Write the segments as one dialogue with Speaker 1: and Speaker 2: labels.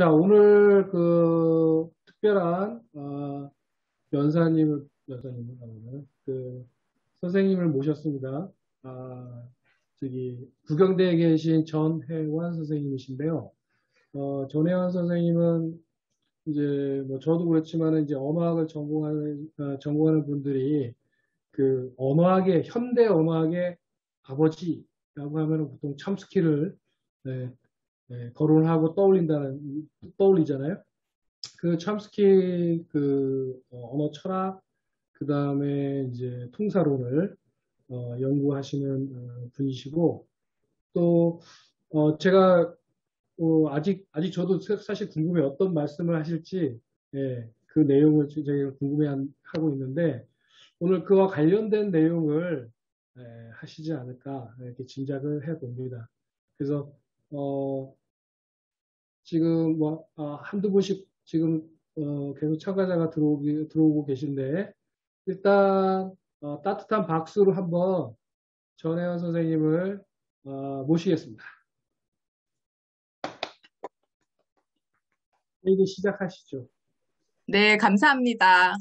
Speaker 1: 자, 오늘 특별한, 선생님을 모셨습니다. 아, 부경대에 계신 전혜원 선생님이신데요. 전혜원 선생님은 이제, 뭐, 저도 그렇지만, 이제 언어학을 전공하는 분들이 현대 언어학의 아버지라고 하면 보통 첨스키를, 네, 거론을 하고 떠올리잖아요. 그 첨스키 언어 철학, 그 다음에 이제 통사론을 연구하시는 분이시고, 또 제가 아직 저도 사실 궁금해 어떤 말씀을 하실지, 그 내용을 제가 궁금해하고 있는데, 오늘 그와 관련된 내용을 하시지 않을까 이렇게 짐작을 해봅니다. 그래서 지금 한두 분씩 지금 계속 참가자가 들어오고 계신데, 일단 따뜻한 박수로 한번 전혜원 선생님을 모시겠습니다. 이제 시작하시죠.
Speaker 2: 네, 감사합니다.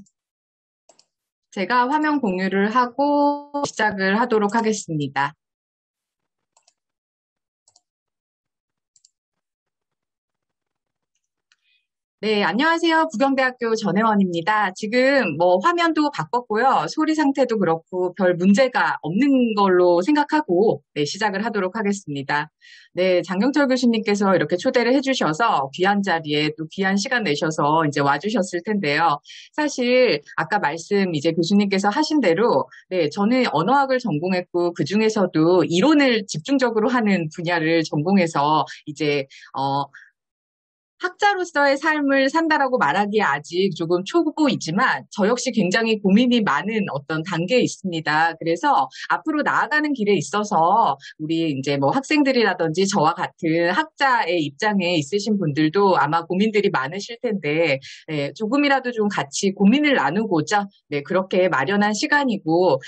Speaker 2: 제가 화면 공유를 하고 시작을 하도록 하겠습니다. 네, 안녕하세요. 부경대학교 전혜원입니다. 지금 화면도 바꿨고요. 소리 상태도 그렇고 별 문제가 없는 걸로 생각하고 시작을 하도록 하겠습니다. 네, 장경철 교수님께서 이렇게 초대를 해주셔서 귀한 자리에 또 귀한 시간 내셔서 이제 와주셨을 텐데요. 사실 아까 이제 교수님께서 하신 대로 저는 언어학을 전공했고 그중에서도 이론을 집중적으로 하는 분야를 전공해서 이제 학자로서의 삶을 산다라고 말하기에 아직 조금 초보이지만 저 역시 굉장히 고민이 많은 어떤 단계에 있습니다. 그래서 앞으로 나아가는 길에 있어서 우리 이제 학생들이라든지 저와 같은 학자의 입장에 있으신 분들도 아마 고민들이 많으실 텐데 조금이라도 좀 같이 고민을 나누고자 그렇게 마련한 시간이고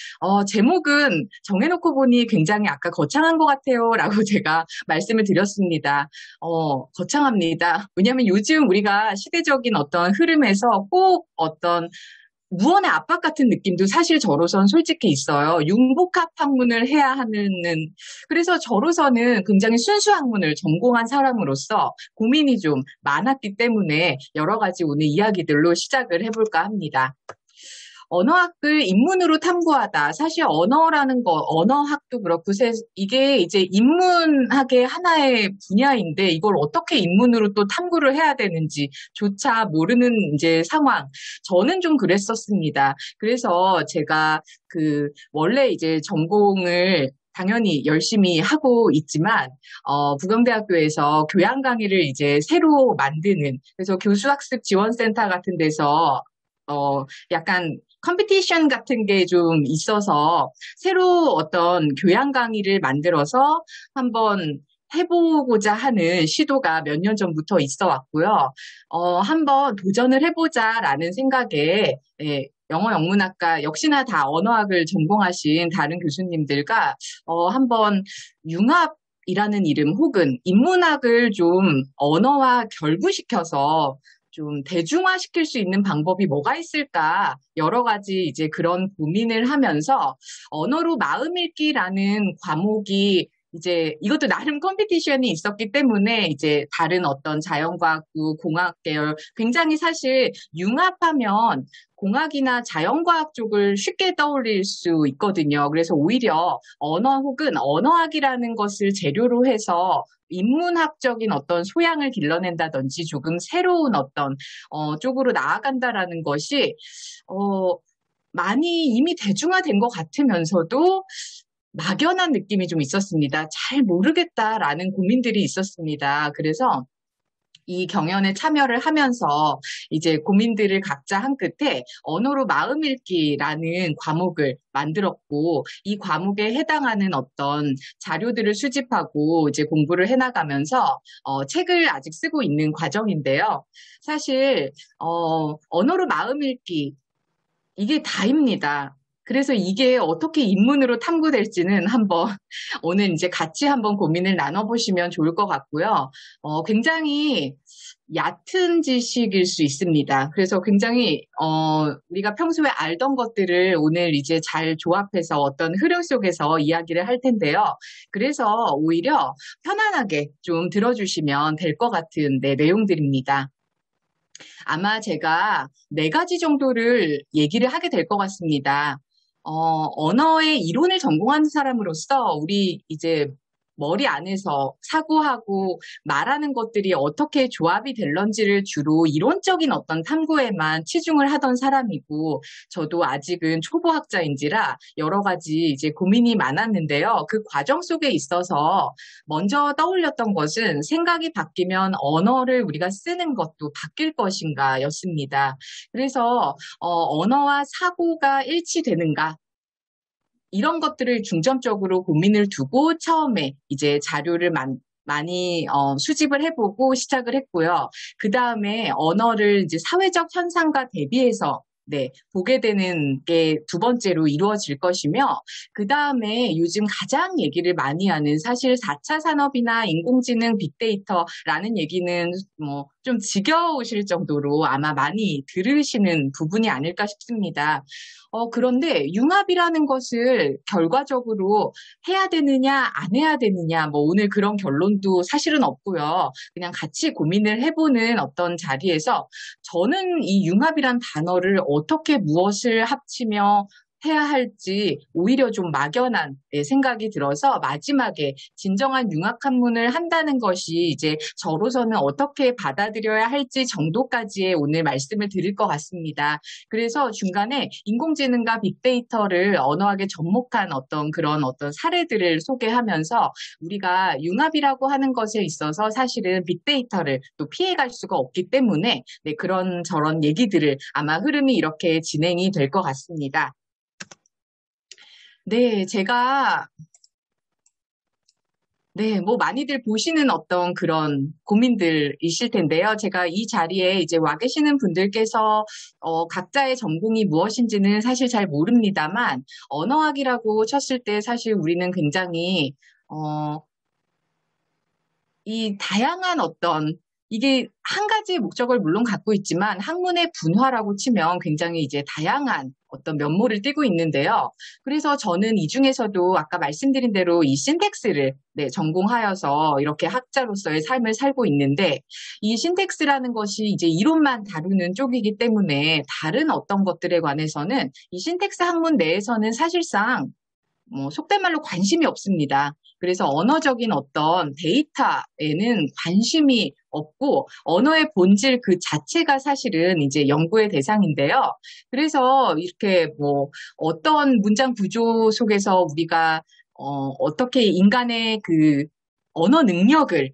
Speaker 2: 제목은 정해놓고 보니 굉장히 아까 거창한 것 같아요 라고 제가 말씀을 드렸습니다. 거창합니다. 왜냐하면 요즘 우리가 시대적인 어떤 흐름에서 꼭 어떤 무언의 압박 같은 느낌도 사실 저로선 솔직히 있어요. 융복합 학문을 해야 하는, 그래서 저로서는 굉장히 순수 학문을 전공한 사람으로서 고민이 좀 많았기 때문에 여러 가지 오늘 이야기들로 시작을 해볼까 합니다. 언어학을 인문으로 탐구하다. 사실 언어학도 그렇고, 이게 이제 인문학의 하나의 분야인데, 이걸 어떻게 인문으로 또 탐구를 해야 되는지조차 모르는 이제 상황. 저는 좀 그랬었습니다. 그래서 제가 원래 이제 전공을 당연히 열심히 하고 있지만, 부경대학교에서 교양 강의를 이제 새로 만드는, 그래서 교수학습 지원센터 같은 데서, 약간 컴피티션 같은 게 좀 있어서 새로 어떤 교양 강의를 만들어서 한번 해보고자 하는 시도가 몇 년 전부터 있어 왔고요. 한번 도전을 해보자라는 생각에 영어 영문학과 역시나 다 언어학을 전공하신 다른 교수님들과 한번 융합이라는 이름 혹은 인문학을 좀 언어와 결부시켜서 좀 대중화시킬 수 있는 방법이 뭐가 있을까? 여러 가지 이제 그런 고민을 하면서 언어로 마음 읽기라는 과목이 이제 이것도 나름 컴피티션이 있었기 때문에 이제 다른 어떤 자연과학부, 공학 계열 굉장히 사실 융합하면 공학이나 자연과학 쪽을 쉽게 떠올릴 수 있거든요. 그래서 오히려 언어 혹은 언어학이라는 것을 재료로 해서 인문학적인 어떤 소양을 길러낸다든지 조금 새로운 어떤 쪽으로 나아간다라는 것이 많이 이미 대중화된 것 같으면서도 막연한 느낌이 좀 있었습니다. 잘 모르겠다라는 고민들이 있었습니다. 그래서 이 경연에 참여를 하면서 이제 고민들을 각자 한 끝에 언어로 마음 읽기라는 과목을 만들었고 이 과목에 해당하는 어떤 자료들을 수집하고 이제 공부를 해나가면서 책을 아직 쓰고 있는 과정인데요. 사실 언어로 마음 읽기 이게 다입니다. 그래서 이게 어떻게 인문으로 탐구될지는 한번 오늘 이제 같이 한번 고민을 나눠보시면 좋을 것 같고요. 굉장히 얕은 지식일 수 있습니다. 그래서 굉장히 우리가 평소에 알던 것들을 오늘 이제 잘 조합해서 어떤 흐름 속에서 이야기를 할 텐데요. 그래서 오히려 편안하게 좀 들어주시면 될 것 같은 내용들입니다. 아마 제가 4가지 정도를 얘기를 하게 될 것 같습니다. 언어의 이론을 전공하는 사람으로서 우리 이제 머리 안에서 사고하고 말하는 것들이 어떻게 조합이 될런지를 주로 이론적인 어떤 탐구에만 치중을 하던 사람이고, 저도 아직은 초보학자인지라 여러 가지 이제 고민이 많았는데요. 그 과정 속에 있어서 먼저 떠올렸던 것은 생각이 바뀌면 언어를 우리가 쓰는 것도 바뀔 것인가 였습니다. 그래서 언어와 사고가 일치되는가? 이런 것들을 중점적으로 고민을 두고 처음에 이제 자료를 많이 수집을 해보고 시작을 했고요. 그 다음에 언어를 이제 사회적 현상과 대비해서 보게 되는 게 2번째로 이루어질 것이며, 그 다음에 요즘 가장 얘기를 많이 하는 사실 4차 산업이나 인공지능, 빅데이터라는 얘기는 뭐 좀 지겨우실 정도로 아마 많이 들으시는 부분이 아닐까 싶습니다. 그런데 융합이라는 것을 결과적으로 해야 되느냐, 안 해야 되느냐, 뭐 오늘 그런 결론도 사실은 없고요. 그냥 같이 고민을 해보는 어떤 자리에서 저는 이 융합이란 단어를 어떻게 무엇을 합치며 해야 할지 오히려 좀 막연한 생각이 들어서 마지막에 진정한 융합 학문을 한다는 것이 이제 저로서는 어떻게 받아들여야 할지 정도까지의 오늘 말씀을 드릴 것 같습니다. 그래서 중간에 인공지능과 빅데이터를 언어학에 접목한 그런 사례들을 소개하면서 우리가 융합이라고 하는 것에 있어서 사실은 빅데이터를 또 피해갈 수가 없기 때문에 그런 저런 얘기들을 아마 흐름이 이렇게 진행이 될 것 같습니다. 제가 뭐 많이들 보시는 어떤 그런 고민들이실 텐데요. 제가 이 자리에 이제 와 계시는 분들께서 각자의 전공이 무엇인지는 사실 잘 모릅니다만, 언어학이라고 쳤을 때 사실 우리는 굉장히 이 다양한 이게 한 가지의 목적을 물론 갖고 있지만 학문의 분화라고 치면 굉장히 이제 다양한 어떤 면모를 띠고 있는데요. 그래서 저는 이 중에서도 아까 말씀드린 대로 이 신텍스를 전공하여서 이렇게 학자로서의 삶을 살고 있는데, 이 신텍스라는 것이 이제 이론만 다루는 쪽이기 때문에 다른 어떤 것들에 관해서는 이 신텍스 학문 내에서는 사실상 속된 말로 관심이 없습니다. 그래서 언어적인 어떤 데이터에는 관심이 없고, 언어의 본질 그 자체가 사실은 이제 연구의 대상인데요. 그래서 이렇게 어떤 문장 구조 속에서 우리가 어떻게 인간의 그 언어 능력을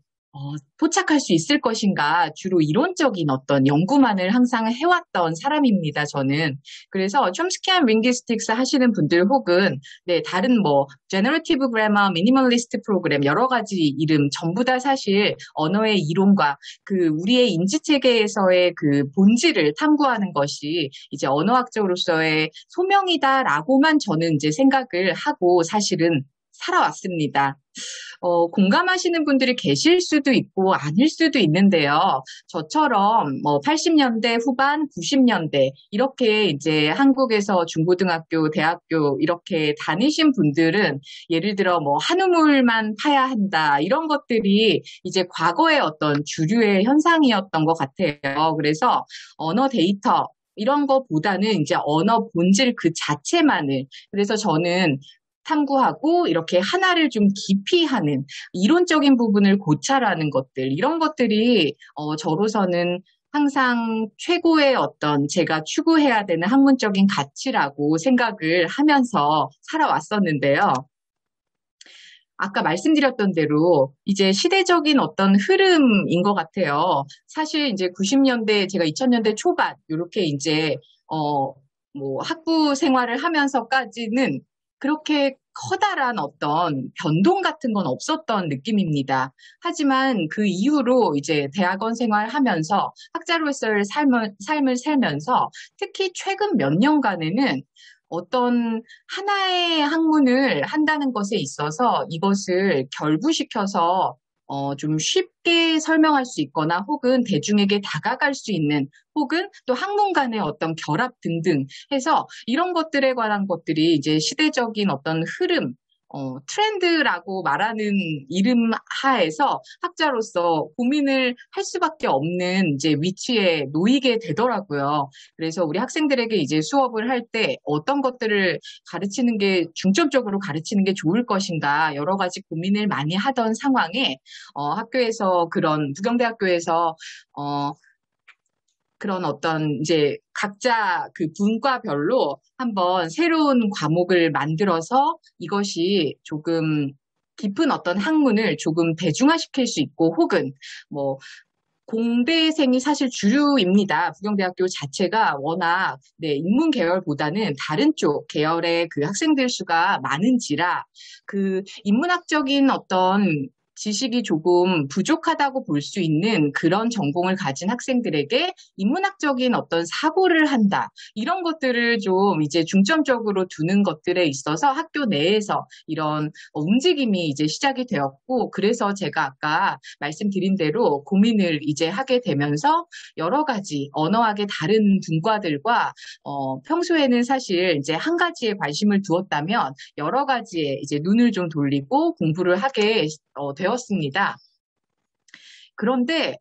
Speaker 2: 포착할 수 있을 것인가, 주로 이론적인 어떤 연구만을 항상 해왔던 사람입니다, 저는. 그래서 촘스키안 링귀스틱스 하시는 분들 혹은 다른 제너러티브 그래머, 미니멀리스트 프로그램 여러 가지 이름 전부 다 사실 언어의 이론과 그 우리의 인지 체계에서의 그 본질을 탐구하는 것이 이제 언어학자로서의 소명이다라고만 저는 이제 생각을 하고 사실은 살아왔습니다. 공감하시는 분들이 계실 수도 있고 아닐 수도 있는데요. 저처럼 80년대 후반, 90년대 이렇게 이제 한국에서 중고등학교, 대학교 이렇게 다니신 분들은 예를 들어 한우물만 파야 한다 이런 것들이 이제 과거의 어떤 주류의 현상이었던 것 같아요. 그래서 언어 데이터 이런 것보다는 이제 언어 본질 그 자체만을, 그래서 저는 탐구하고 이렇게 하나를 좀 깊이 하는 이론적인 부분을 고찰하는 것들, 이런 것들이 저로서는 항상 최고의 어떤 제가 추구해야 되는 학문적인 가치라고 생각을 하면서 살아왔었는데요. 아까 말씀드렸던 대로 이제 시대적인 어떤 흐름인 것 같아요. 사실 이제 90년대, 제가 2000년대 초반 이렇게 이제 학부 생활을 하면서까지는 그렇게 커다란 어떤 변동 같은 건 없었던 느낌입니다. 하지만 그 이후로 이제 대학원 생활하면서 학자로서의 삶을 살면서 특히 최근 몇 년간에는 어떤 하나의 학문을 한다는 것에 있어서 이것을 결부시켜서 좀 쉽게 설명할 수 있거나 혹은 대중에게 다가갈 수 있는 혹은 또 학문 간의 어떤 결합 등등 해서 이런 것들에 관한 것들이 이제 시대적인 어떤 흐름, 트렌드라고 말하는 이름 하에서 학자로서 고민을 할 수밖에 없는 이제 위치에 놓이게 되더라고요. 그래서 우리 학생들에게 이제 수업을 할 때 어떤 것들을 가르치는 게 중점적으로 가르치는 게 좋을 것인가 여러 가지 고민을 많이 하던 상황에 학교에서 그런 부경대학교에서 그런 어떤 이제 각자 그 분과별로 한번 새로운 과목을 만들어서 이것이 조금 깊은 어떤 학문을 조금 대중화시킬 수 있고 혹은 뭐 공대생이 사실 주류입니다. 부경대학교 자체가 워낙 인문 계열보다는 다른 쪽 계열의 그 학생들 수가 많은지라 그 인문학적인 어떤 지식이 조금 부족하다고 볼 수 있는 그런 전공을 가진 학생들에게 인문학적인 어떤 사고를 한다. 이런 것들을 좀 이제 중점적으로 두는 것들에 있어서 학교 내에서 이런 움직임이 이제 시작이 되었고, 그래서 제가 아까 말씀드린 대로 고민을 이제 하게 되면서 여러 가지 언어학의 다른 분과들과 평소에는 사실 이제 한 가지에 관심을 두었다면 여러 가지에 이제 눈을 좀 돌리고 공부를 하게 되었습니다. 그런데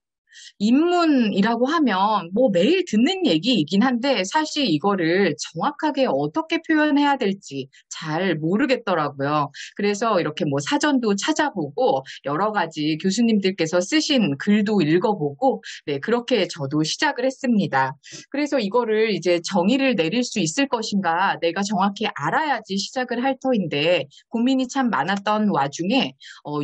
Speaker 2: 인문이라고 하면 뭐 매일 듣는 얘기이긴 한데 사실 이거를 정확하게 어떻게 표현해야 될지 잘 모르겠더라고요. 그래서 이렇게 뭐 사전도 찾아보고 여러 가지 교수님들께서 쓰신 글도 읽어보고 그렇게 저도 시작을 했습니다. 그래서 이거를 이제 정의를 내릴 수 있을 것인가 내가 정확히 알아야지 시작을 할 터인데 고민이 참 많았던 와중에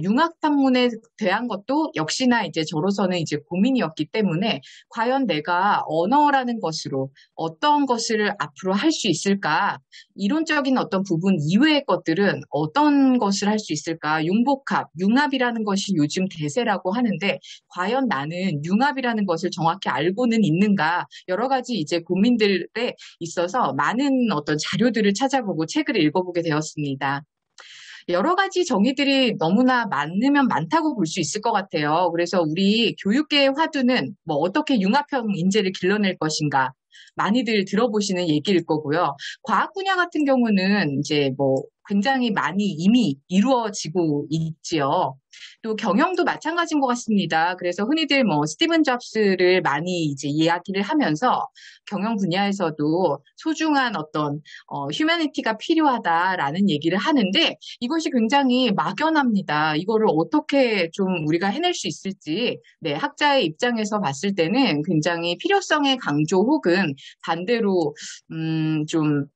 Speaker 2: 융합학문에 대한 것도 역시나 이제 저로서는 이제 고민이었기 때문에 과연 내가 언어라는 것으로 어떤 것을 앞으로 할 수 있을까? 이론적인 어떤 부분 이외의 것들은 어떤 것을 할 수 있을까? 융복합, 융합이라는 것이 요즘 대세라고 하는데 과연 나는 융합이라는 것을 정확히 알고는 있는가? 여러 가지 이제 고민들에 있어서 많은 어떤 자료들을 찾아보고 책을 읽어보게 되었습니다. 여러 가지 정의들이 너무나 많으면 많다고 볼 수 있을 것 같아요. 그래서 우리 교육계의 화두는 뭐 어떻게 융합형 인재를 길러낼 것인가 많이들 들어보시는 얘기일 거고요. 과학 분야 같은 경우는 이제 뭐 굉장히 많이 이미 이루어지고 있지요. 또 경영도 마찬가지인 것 같습니다. 그래서 흔히들 뭐 스티븐 잡스를 많이 이제 이야기를 하면서 경영 분야에서도 소중한 어떤 휴머니티가 필요하다라는 얘기를 하는데 이것이 굉장히 막연합니다. 이거를 어떻게 좀 우리가 해낼 수 있을지 학자의 입장에서 봤을 때는 굉장히 필요성의 강조 혹은 반대로 좀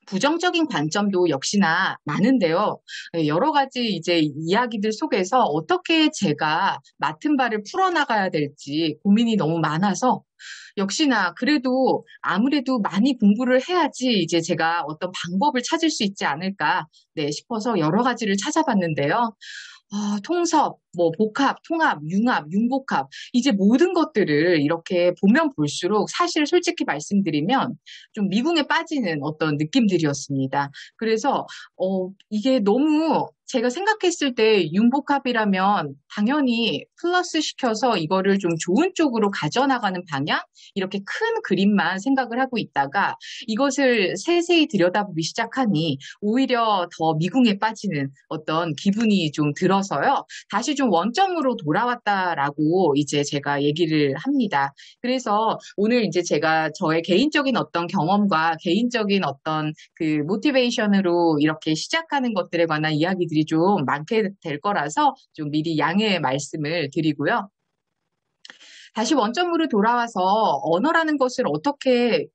Speaker 2: 부정적인 관점도 역시나 많은데요. 여러 가지 이제 이야기들 속에서 어떻게 제가 맡은 바를 풀어나가야 될지 고민이 너무 많아서 역시나 그래도 아무래도 많이 공부를 해야지 이제 제가 어떤 방법을 찾을 수 있지 않을까 싶어서 여러 가지를 찾아봤는데요. 통섭, 뭐 복합, 통합, 융합, 융복합 이제 모든 것들을 이렇게 보면 볼수록 사실 솔직히 말씀드리면 좀 미궁에 빠지는 어떤 느낌들이었습니다. 그래서 이게 너무 제가 생각했을 때 융복합이라면 당연히 플러스 시켜서 이거를 좀 좋은 쪽으로 가져나가는 방향 이렇게 큰 그림만 생각을 하고 있다가 이것을 세세히 들여다보기 시작하니 오히려 더 미궁에 빠지는 어떤 기분이 좀 들어서요. 다시 좀 원점으로 돌아왔다라고 이제 제가 얘기를 합니다. 그래서 오늘 이제 제가 저의 개인적인 어떤 경험과 개인적인 어떤 그 모티베이션으로 이렇게 시작하는 것들에 관한 이야기들이 좀 많게 될 거라서 좀 미리 양해의 말씀을 드리고요. 다시 원점으로 돌아와서 언어라는 것을 어떻게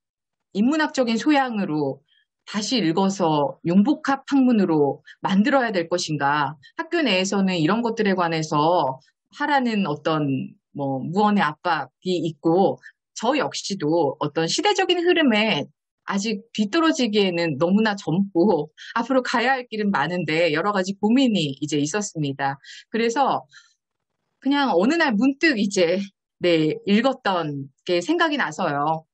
Speaker 2: 인문학적인 소양으로 다시 읽어서 융복합 학문으로 만들어야 될 것인가. 학교 내에서는 이런 것들에 관해서 하라는 어떤 뭐 무언의 압박이 있고 저 역시도 어떤 시대적인 흐름에 아직 뒤떨어지기에는 너무나 젊고 앞으로 가야 할 길은 많은데 여러 가지 고민이 이제 있었습니다. 그래서 그냥 어느 날 문득 이제 읽었던 게 생각이 나서요.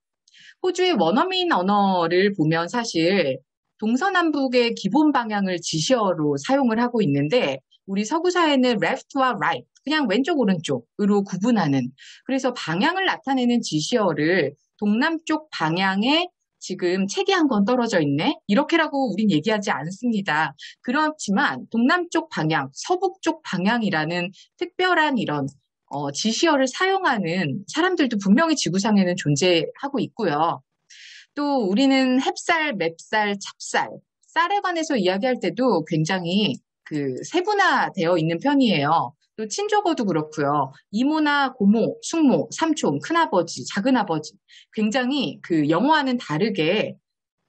Speaker 2: 호주의 원어민 언어를 보면 사실 동서남북의 기본 방향을 지시어로 사용을 하고 있는데 우리 서구 사회는 left와 right, 그냥 왼쪽 오른쪽으로 구분하는 그래서 방향을 나타내는 지시어를 동남쪽 방향에 지금 책이 한 권 떨어져 있네? 이렇게라고 우린 얘기하지 않습니다. 그렇지만 동남쪽 방향, 서북쪽 방향이라는 특별한 이런 지시어를 사용하는 사람들도 분명히 지구상에는 존재하고 있고요. 또 우리는 햅쌀, 맵쌀, 찹쌀, 쌀에 관해서 이야기할 때도 굉장히 그 세분화되어 있는 편이에요. 또 친족어도 그렇고요. 이모나 고모, 숙모, 삼촌, 큰아버지, 작은아버지 굉장히 그 영어와는 다르게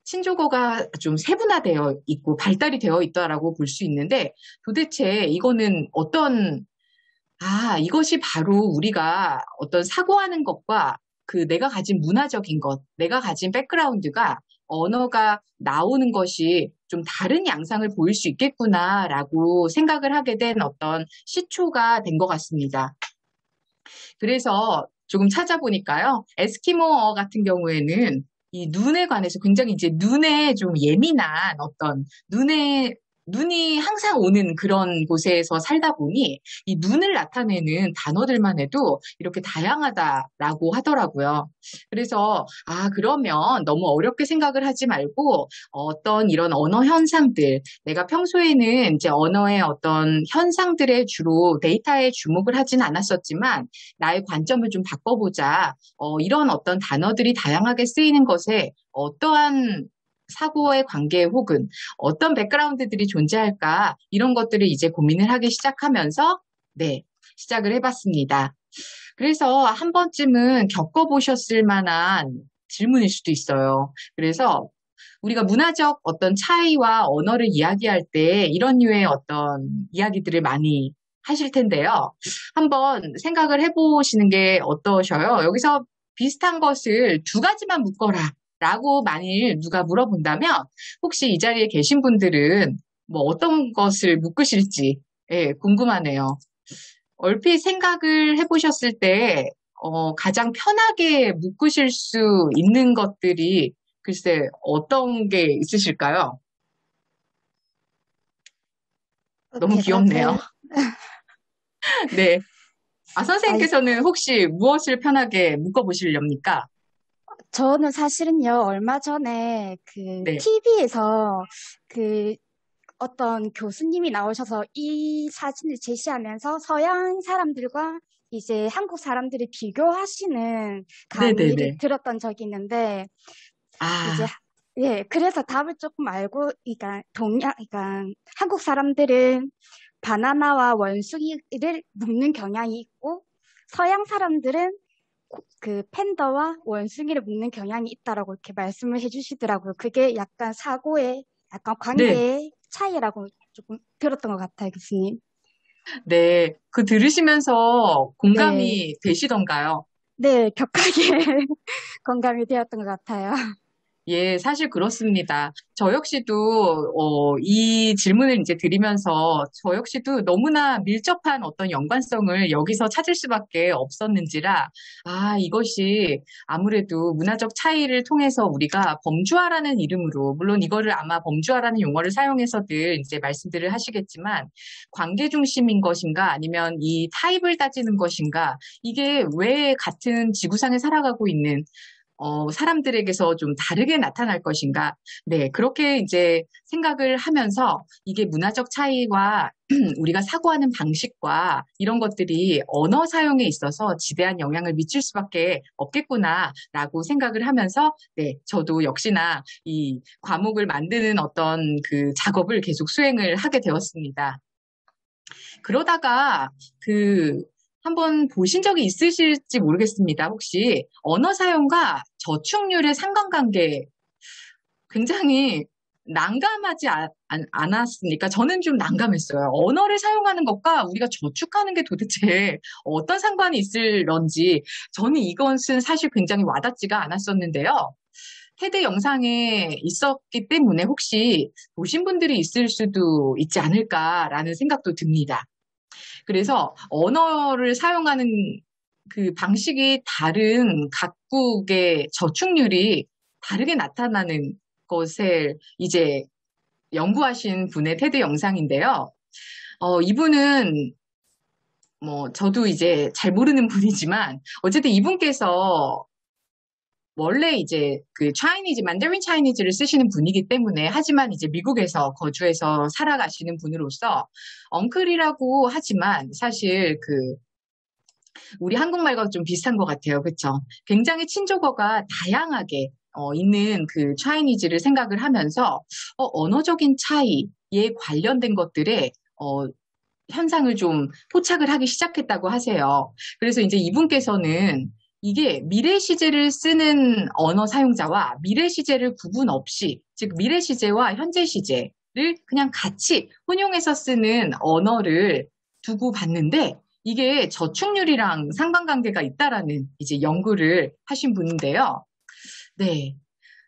Speaker 2: 친족어가 좀 세분화되어 있고 발달이 되어 있다라고 볼 수 있는데 도대체 이거는 이것이 바로 우리가 어떤 사고하는 것과 그 내가 가진 문화적인 것, 내가 가진 백그라운드가 언어가 나오는 것이 좀 다른 양상을 보일 수 있겠구나라고 생각을 하게 된 어떤 시초가 된 것 같습니다. 그래서 조금 찾아보니까요. 에스키모어 같은 경우에는 이 눈에 관해서 굉장히 이제 눈에 좀 예민한 어떤 눈이 항상 오는 그런 곳에서 살다 보니 이 눈을 나타내는 단어들만 해도 이렇게 다양하다라고 하더라고요. 그래서 그러면 너무 어렵게 생각을 하지 말고 어떤 이런 언어 현상들, 내가 평소에는 이제 언어의 어떤 현상들에 주로 데이터에 주목을 하진 않았었지만 나의 관점을 좀 바꿔보자. 이런 어떤 단어들이 다양하게 쓰이는 것에 어떠한 사고의 관계 혹은 어떤 백그라운드들이 존재할까 이런 것들을 이제 고민을 하기 시작하면서 시작을 해봤습니다. 그래서 한 번쯤은 겪어보셨을 만한 질문일 수도 있어요. 그래서 우리가 문화적 어떤 차이와 언어를 이야기할 때 이런 류의 어떤 이야기들을 많이 하실 텐데요. 한번 생각을 해보시는 게 어떠셔요? 여기서 비슷한 것을 두 가지만 묶어라. 라고 만일 누가 물어본다면 혹시 이 자리에 계신 분들은 뭐 어떤 것을 묶으실지 궁금하네요. 얼핏 생각을 해보셨을 때 가장 편하게 묶으실 수 있는 것들이 글쎄 어떤 게 있으실까요? 너무 귀엽네요.
Speaker 3: 대답을
Speaker 2: 네. 선생님께서는 혹시 무엇을 편하게 묶어보시렵니까?
Speaker 3: 저는 사실은요, 얼마 전에
Speaker 2: 네.
Speaker 3: TV에서 어떤 교수님이 나오셔서 이 사진을 제시하면서 서양 사람들과 이제 한국 사람들이 비교하시는 강의를
Speaker 2: 네네네.
Speaker 3: 들었던 적이 있는데, 이제, 그래서 답을 조금 알고, 그러니까 한국 사람들은 바나나와 원숭이를 묶는 경향이 있고, 서양 사람들은 그 팬더와 원숭이를 묶는 경향이 있다라고 이렇게 말씀을 해주시더라고요. 그게 약간 사고의 약간
Speaker 2: 네.
Speaker 3: 관계의 차이라고 조금 들었던 것 같아요, 교수님.
Speaker 2: 네. 그 들으시면서
Speaker 3: 네,
Speaker 2: 공감이 되시던가요?
Speaker 3: 네, 격하게 공감이 되었던 것 같아요.
Speaker 2: 예, 사실 그렇습니다. 저 역시도, 이 질문을 이제 드리면서 저 역시도 너무나 밀접한 어떤 연관성을 여기서 찾을 수밖에 없었는지라, 이것이 아무래도 문화적 차이를 통해서 우리가 범주화라는 이름으로, 물론 이거를 아마 범주화라는 용어를 사용해서들 이제 말씀들을 하시겠지만, 관계 중심인 것인가, 아니면 이 타입을 따지는 것인가, 이게 왜 같은 지구상에 살아가고 있는 사람들에게서 좀 다르게 나타날 것인가. 네, 그렇게 이제 생각을 하면서 이게 문화적 차이와 우리가 사고하는 방식과 이런 것들이 언어 사용에 있어서 지대한 영향을 미칠 수밖에 없겠구나라고 생각을 하면서 저도 역시나 이 과목을 만드는 어떤 그 작업을 계속 수행을 하게 되었습니다. 그러다가 한번 보신 적이 있으실지 모르겠습니다. 혹시 언어 사용과 저축률의 상관관계 굉장히 난감하지 않았습니까? 저는 좀 난감했어요. 언어를 사용하는 것과 우리가 저축하는 게 도대체 어떤 상관이 있을런지 저는 이것은 사실 굉장히 와닿지가 않았었는데요. 테드 영상에 있었기 때문에 혹시 보신 분들이 있을 수도 있지 않을까라는 생각도 듭니다. 그래서 언어를 사용하는 그 방식이 다른 각국의 저축률이 다르게 나타나는 것을 이제 연구하신 분의 테드 영상인데요. 이분은 저도 이제 잘 모르는 분이지만 어쨌든 이분께서 원래 이제 그 만다린 차이니즈를 쓰시는 분이기 때문에 하지만 이제 미국에서 거주해서 살아가시는 분으로서 엉클이라고 하지만 사실 우리 한국말과 좀 비슷한 것 같아요. 그렇죠? 굉장히 친족어가 다양하게 있는 그 차이니즈를 생각을 하면서 언어적인 차이에 관련된 것들에 현상을 좀 포착을 하기 시작했다고 하세요. 그래서 이제 이분께서는 이게 미래 시제를 쓰는 언어 사용자와 미래 시제를 구분 없이, 즉 미래 시제와 현재 시제를 그냥 같이 혼용해서 쓰는 언어를 두고 봤는데 이게 저축률이랑 상관관계가 있다라는 이제 연구를 하신 분인데요. 네.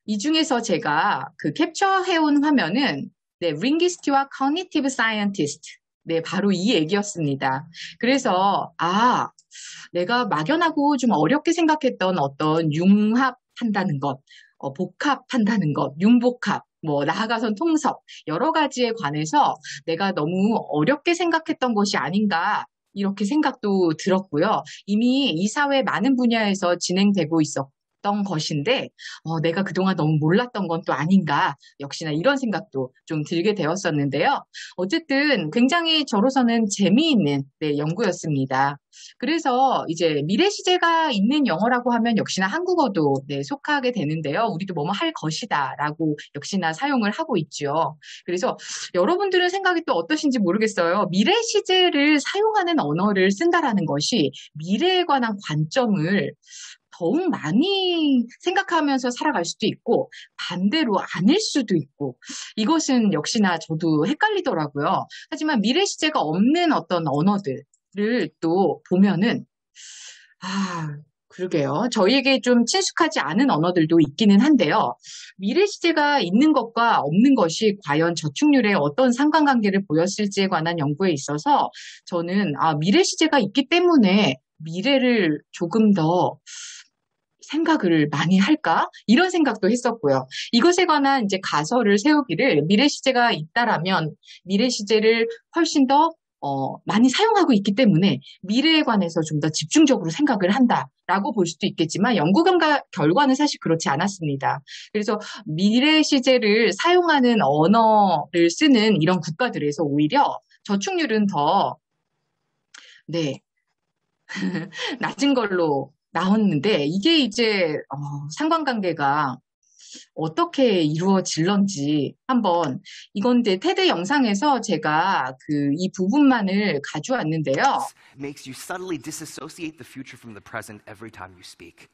Speaker 2: 이 중에서 제가 그 캡처해온 화면은 링기스트와 커니티브 사이언티스트. 네, 바로 이 얘기였습니다. 그래서 내가 막연하고 좀 어렵게 생각했던 어떤 융합한다는 것, 복합한다는 것, 융복합, 나아가선 통섭, 여러 가지에 관해서 내가 너무 어렵게 생각했던 것이 아닌가, 이렇게 생각도 들었고요. 이미 이 사회 많은 분야에서 진행되고 있었던 것인데 내가 그동안 너무 몰랐던 건 또 아닌가, 역시나 이런 생각도 좀 들게 되었었는데요. 어쨌든 굉장히 저로서는 재미있는 연구였습니다. 그래서 이제 미래 시제가 있는 영어라고 하면 역시나 한국어도 속하게 되는데요. 우리도 뭐뭐 할 것이다 라고 역시나 사용을 하고 있죠. 그래서 여러분들은 생각이 또 어떠신지 모르겠어요. 미래 시제를 사용하는 언어를 쓴다라는 것이 미래에 관한 관점을 더욱 많이 생각하면서 살아갈 수도 있고 반대로 아닐 수도 있고 이것은 역시나 저도 헷갈리더라고요. 하지만 미래 시제가 없는 어떤 언어들을 또 보면은 그러게요. 저희에게 좀 친숙하지 않은 언어들도 있기는 한데요. 미래 시제가 있는 것과 없는 것이 과연 저축률에 어떤 상관관계를 보였을지에 관한 연구에 있어서 저는 미래 시제가 있기 때문에 미래를 조금 더 생각을 많이 할까? 이런 생각도 했었고요. 이것에 관한 이제 가설을 세우기를 미래 시제가 있다라면 미래 시제를 훨씬 더 많이 사용하고 있기 때문에 미래에 관해서 좀 더 집중적으로 생각을 한다라고 볼 수도 있겠지만 연구 결과는 사실 그렇지 않았습니다. 그래서 미래 시제를 사용하는 언어를 쓰는 이런 국가들에서 오히려 저축률은 더 낮은 걸로 나왔는데 이게 이제 상관관계가 어떻게 이루어질런지 한번 이건 이제 테드 영상에서 제가 이 부분만을 가져왔는데요.
Speaker 4: Makes you subtly disassociate the future from the present every time you speak.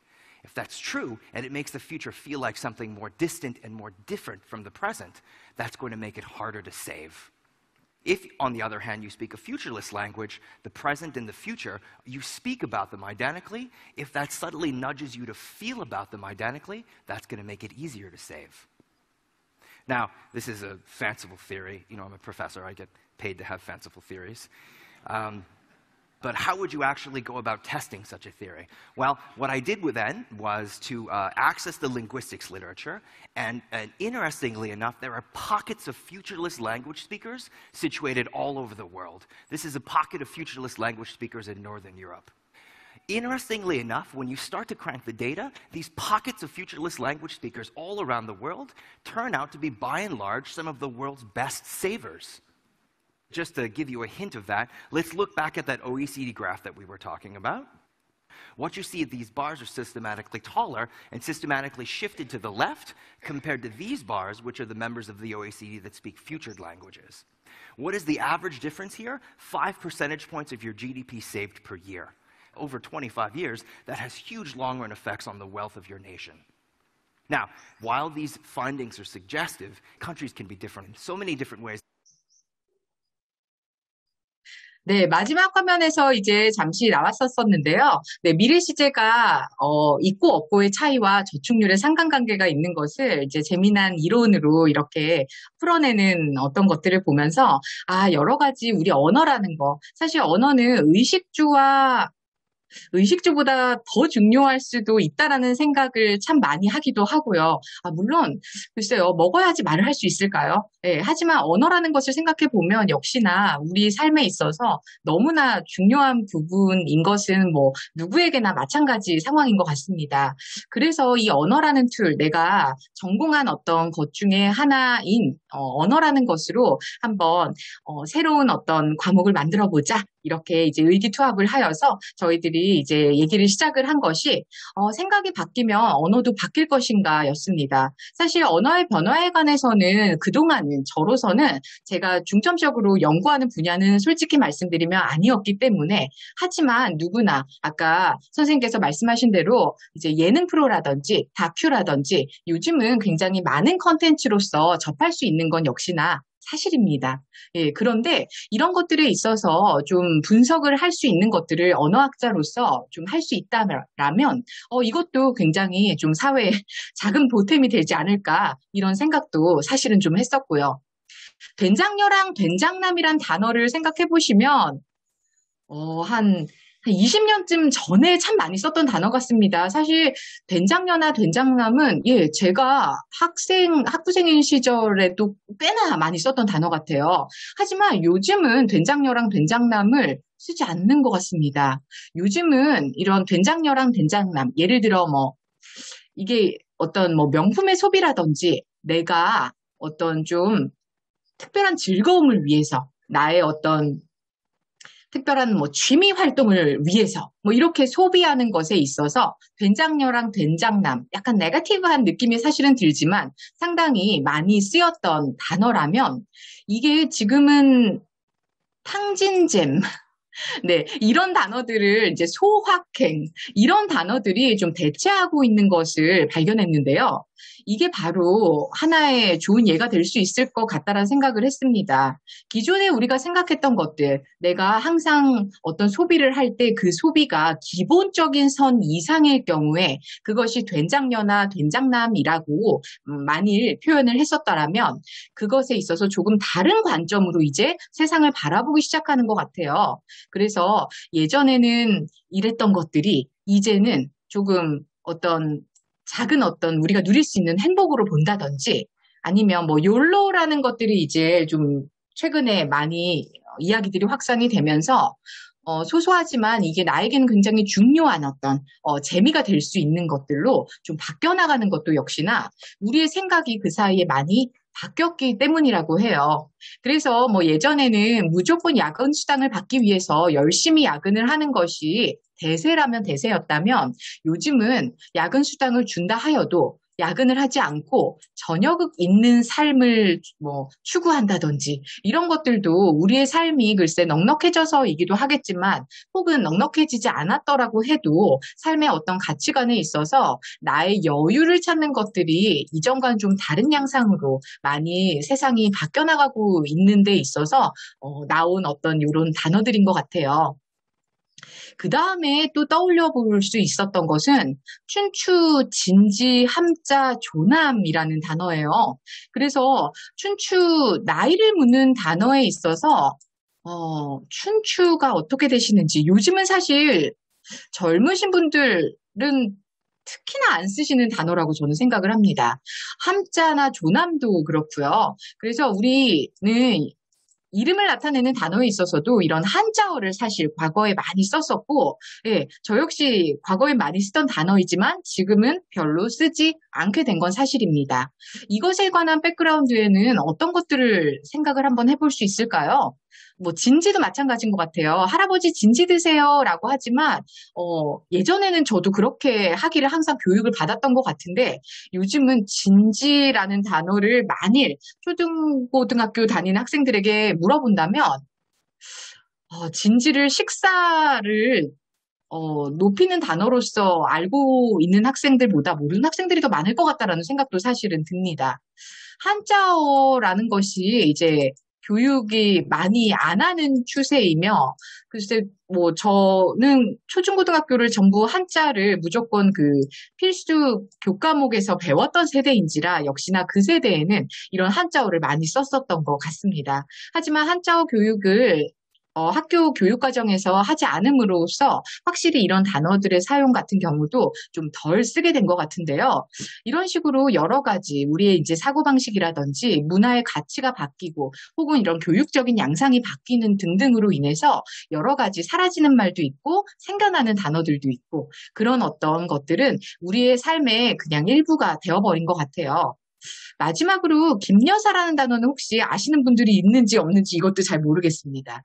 Speaker 4: If that's true, and it makes the future feel like something more distant and more different from the present, that's going to make it harder to save. If, on the other hand, you speak a futureless language, the present and the future, you speak about them identically. If that subtly nudges you to feel about them identically, that's going to make it easier to save. Now, this is a fanciful theory. You know, I'm a professor. I get paid to have fanciful theories. But how would you actually go about testing such a theory? Well, what I did then was to access the linguistics literature, and interestingly enough, there are pockets of futureless language speakers situated all over the world. This is a pocket of futureless language speakers in Northern Europe. Interestingly enough, when you start to crank the data, these pockets of futureless language speakers all around the world turn out to be, by and large, some of the world's best savers. Just to give you a hint of that, let's look back at that OECD graph that we were talking about. What you see, these bars are systematically taller and systematically shifted to the left compared to these bars, which are the members of the OECD that speak futured languages. What is the average difference here? 5 percentage points of your GDP saved per year. Over 25 years, that has huge long-run effects on the wealth of your nation. Now, while these findings are suggestive, countries can be different in so many different ways.
Speaker 2: 네, 마지막 화면에서 이제 잠시 나왔었는데요. 네, 미래 시제가 있고 없고의 차이와 저축률의 상관관계가 있는 것을 이제 재미난 이론으로 이렇게 풀어내는 어떤 것들을 보면서 여러 가지 우리 언어라는 거, 사실 언어는 의식주와 의식주보다 더 중요할 수도 있다라는 생각을 참 많이 하기도 하고요. 물론 글쎄요, 먹어야지 말을 할 수 있을까요? 예, 하지만 언어라는 것을 생각해 보면 역시나 우리 삶에 있어서 너무나 중요한 부분인 것은 뭐 누구에게나 마찬가지 상황인 것 같습니다. 그래서 이 언어라는 툴, 내가 전공한 어떤 것 중에 하나인 언어라는 것으로 한번 새로운 어떤 과목을 만들어 보자. 이렇게 이제 의기투합을 하여서 저희들이 이제 얘기를 시작을 한 것이 생각이 바뀌면 언어도 바뀔 것인가 였습니다. 사실 언어의 변화에 관해서는 그동안은 저로서는 제가 중점적으로 연구하는 분야는 솔직히 말씀드리면 아니었기 때문에 하지만 누구나 아까 선생님께서 말씀하신 대로 이제 예능 프로라든지 다큐라든지 요즘은 굉장히 많은 컨텐츠로서 접할 수 있는 건 역시나 사실입니다. 예, 그런데 이런 것들에 있어서 좀 분석을 할 수 있는 것들을 언어학자로서 좀 할 수 있다면, 이것도 굉장히 좀 사회에 작은 보탬이 되지 않을까, 이런 생각도 사실은 좀 했었고요. 된장녀랑 된장남이란 단어를 생각해 보시면, 한 20년쯤 전에 참 많이 썼던 단어 같습니다. 사실 된장녀나 된장남은 제가 학부생인 시절에도 꽤나 많이 썼던 단어 같아요. 하지만 요즘은 된장녀랑 된장남을 쓰지 않는 것 같습니다. 요즘은 이런 된장녀랑 된장남, 예를 들어 이게 어떤 명품의 소비라든지 내가 어떤 좀 특별한 즐거움을 위해서 나의 어떤 특별한 취미 활동을 위해서 이렇게 소비하는 것에 있어서 된장녀랑 된장남 약간 네거티브한 느낌이 사실은 들지만 상당히 많이 쓰였던 단어라면 이게 지금은 탕진잼 네, 이런 단어들을 이제 소확행, 이런 단어들이 좀 대체하고 있는 것을 발견했는데요. 이게 바로 하나의 좋은 예가 될 수 있을 것 같다라는 생각을 했습니다. 기존에 우리가 생각했던 것들, 내가 항상 어떤 소비를 할 때 그 소비가 기본적인 선 이상일 경우에 그것이 된장녀나 된장남이라고 만일 표현을 했었더라면 그것에 있어서 조금 다른 관점으로 이제 세상을 바라보기 시작하는 것 같아요. 그래서 예전에는 이랬던 것들이 이제는 조금 어떤 작은 어떤 우리가 누릴 수 있는 행복으로 본다든지 아니면 욜로라는 것들이 이제 좀 최근에 많이 이야기들이 확산이 되면서 소소하지만 이게 나에게는 굉장히 중요한 어떤 재미가 될 수 있는 것들로 좀 바뀌어 나가는 것도 역시나 우리의 생각이 그 사이에 많이 바뀌었기 때문이라고 해요. 그래서 예전에는 무조건 야근 수당을 받기 위해서 열심히 야근을 하는 것이 대세라면 대세였다면 요즘은 야근 수당을 준다 하여도 야근을 하지 않고 저녁 있는 삶을 추구한다든지 이런 것들도 우리의 삶이 글쎄 넉넉해져서이기도 하겠지만 혹은 넉넉해지지 않았더라고 해도 삶의 어떤 가치관에 있어서 나의 여유를 찾는 것들이 이전과는 좀 다른 양상으로 많이 세상이 바뀌어 나가고 있는 데 있어서 나온 어떤 이런 단어들인 것 같아요. 그 다음에 또 떠올려 볼 수 있었던 것은 춘추, 진지, 함자, 조남이라는 단어예요. 그래서 춘추, 나이를 묻는 단어에 있어서 춘추가 어떻게 되시는지 요즘은 사실 젊으신 분들은 특히나 안 쓰시는 단어라고 저는 생각을 합니다. 함자나 조남도 그렇고요. 그래서 우리는 이름을 나타내는 단어에 있어서도 이런 한자어를 사실 과거에 많이 썼었고, 저 역시 과거에 많이 쓰던 단어이지만 지금은 별로 쓰지 않게 된 건 사실입니다. 이것에 관한 백그라운드에는 어떤 것들을 생각을 한번 해볼 수 있을까요? 진지도 마찬가지인 것 같아요. 할아버지 진지 드세요 라고 하지만 예전에는 저도 그렇게 하기를 항상 교육을 받았던 것 같은데 요즘은 진지라는 단어를 만일 초등고등학교 다니는 학생들에게 물어본다면 진지를 식사를 높이는 단어로서 알고 있는 학생들보다 모르는 학생들이 더 많을 것 같다라는 생각도 사실은 듭니다. 한자어라는 것이 이제 교육이 많이 안 하는 추세이며, 글쎄, 저는 초중고등학교를 전부 한자를 무조건 그 필수 교과목에서 배웠던 세대인지라 역시나 그 세대에는 이런 한자어를 많이 썼었던 것 같습니다. 하지만 한자어 교육을 학교 교육과정에서 하지 않음으로써 확실히 이런 단어들의 사용 같은 경우도 좀 덜 쓰게 된 것 같은데요. 이런 식으로 여러 가지 우리의 이제 사고방식이라든지 문화의 가치가 바뀌고 혹은 이런 교육적인 양상이 바뀌는 등등으로 인해서 여러 가지 사라지는 말도 있고 생겨나는 단어들도 있고 그런 어떤 것들은 우리의 삶의 그냥 일부가 되어버린 것 같아요. 마지막으로 김여사라는 단어는 혹시 아시는 분들이 있는지 없는지 이것도 잘 모르겠습니다.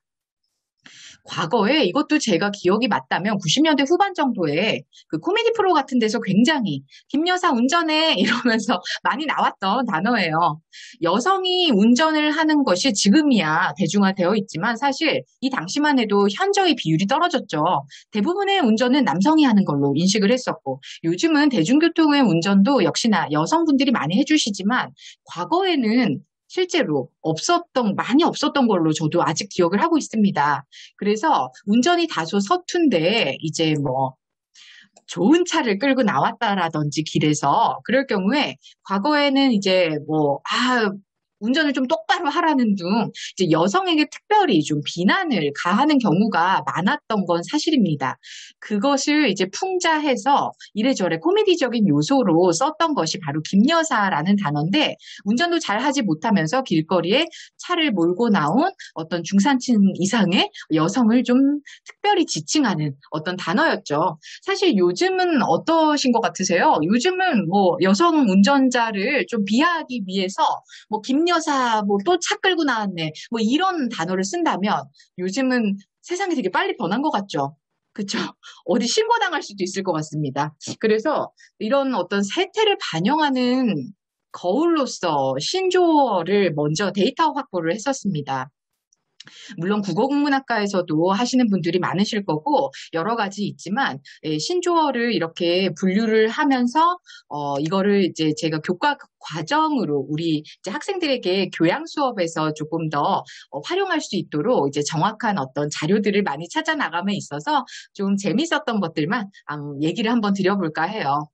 Speaker 2: 과거에 이것도 제가 기억이 맞다면 90년대 후반 정도에 그 코미디 프로 같은 데서 굉장히 김여사 운전해 이러면서 많이 나왔던 단어예요. 여성이 운전을 하는 것이 지금이야 대중화되어 있지만 사실 이 당시만 해도 현저히 비율이 떨어졌죠. 대부분의 운전은 남성이 하는 걸로 인식을 했었고 요즘은 대중교통의 운전도 역시나 여성분들이 많이 해주시지만 과거에는 실제로 많이 없었던 걸로 저도 아직 기억을 하고 있습니다. 그래서 운전이 다소 서툰데 이제 뭐 좋은 차를 끌고 나왔다라든지 길에서 그럴 경우에 과거에는 이제 운전을 좀 똑바로 하라는 등 이제 여성에게 특별히 좀 비난을 가하는 경우가 많았던 건 사실입니다. 그것을 이제 풍자해서 이래저래 코미디적인 요소로 썼던 것이 바로 김여사라는 단어인데 운전도 잘 하지 못하면서 길거리에 차를 몰고 나온 어떤 중산층 이상의 여성을 좀 특별히 지칭하는 어떤 단어였죠. 사실 요즘은 어떠신 것 같으세요? 요즘은 뭐 여성 운전자를 좀 비하하기 위해서 뭐 김여사 뭐 또 차 끌고 나왔네 뭐 이런 단어를 쓴다면 요즘은 세상이 되게 빨리 변한 것 같죠. 그렇죠? 어디 신고당할 수도 있을 것 같습니다. 그래서 이런 어떤 세태를 반영하는 거울로서 신조어를 먼저 데이터 확보를 했었습니다. 물론 국어국문학과에서도 하시는 분들이 많으실 거고 여러 가지 있지만 신조어를 이렇게 분류를 하면서 이거를 이제 제가 교과 과정으로 우리 이제 학생들에게 교양 수업에서 조금 더 활용할 수 있도록 이제 정확한 어떤 자료들을 많이 찾아 나감에 있어서 좀 재밌었던 것들만 얘기를 한번 드려볼까 해요.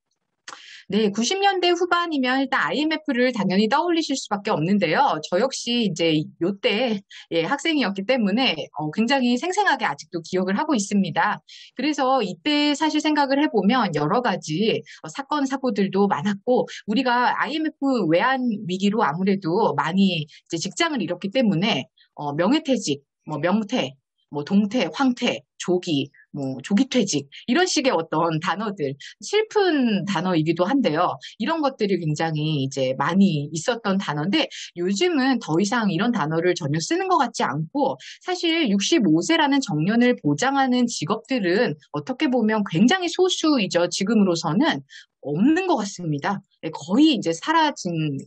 Speaker 2: 네, 90년대 후반이면 일단 IMF를 당연히 떠올리실 수밖에 없는데요. 저 역시 이제 요때 학생이었기 때문에 굉장히 생생하게 아직도 기억을 하고 있습니다. 그래서 이때 사실 생각을 해보면 여러 가지 사건, 사고들도 많았고 우리가 IMF 외환 위기로 아무래도 많이 이제 직장을 잃었기 때문에 명예퇴직, 명퇴, 동퇴, 황퇴, 조기, 조기퇴직 이런 식의 어떤 단어들 슬픈 단어이기도 한데요. 이런 것들이 굉장히 이제 많이 있었던 단어인데 요즘은 더 이상 이런 단어를 전혀 쓰는 것 같지 않고 사실 65세라는 정년을 보장하는 직업들은 어떻게 보면 굉장히 소수이죠. 지금으로서는 없는 것 같습니다. 거의 이제 사라진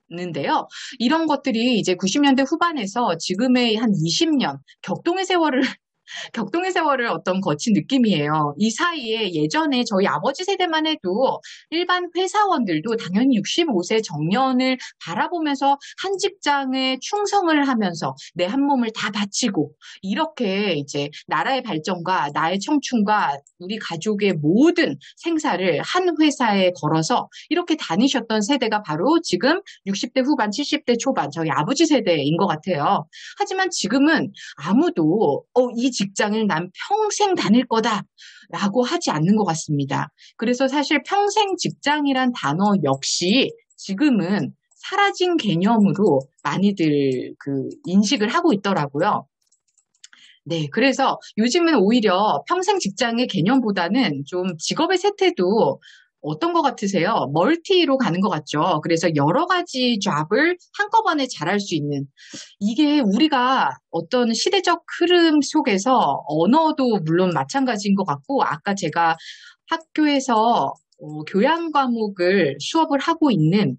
Speaker 2: 는데요. 이런 것들이 이제 90년대 후반에서 지금의 한 20년 격동의 세월을 어떤 거친 느낌이에요. 이 사이에 예전에 저희 아버지 세대만 해도 일반 회사원들도 당연히 65세 정년을 바라보면서 한 직장에 충성을 하면서 내 한 몸을 다 바치고 이렇게 이제 나라의 발전과 나의 청춘과 우리 가족의 모든 생사를 한 회사에 걸어서 이렇게 다니셨던 세대가 바로 지금 60대 후반, 70대 초반 저희 아버지 세대인 것 같아요. 하지만 지금은 아무도 이 직장을 난 평생 다닐 거다라고 하지 않는 것 같습니다. 그래서 사실 평생 직장이란 단어 역시 지금은 사라진 개념으로 많이들 인식을 하고 있더라고요. 네, 그래서 요즘은 오히려 평생 직장의 개념보다는 좀 직업의 세태도 어떤 것 같으세요? 멀티로 가는 것 같죠? 그래서 여러 가지 잡을 한꺼번에 잘할 수 있는 이게 우리가 어떤 시대적 흐름 속에서 언어도 물론 마찬가지인 것 같고 아까 제가 학교에서 교양 과목을 수업을 하고 있는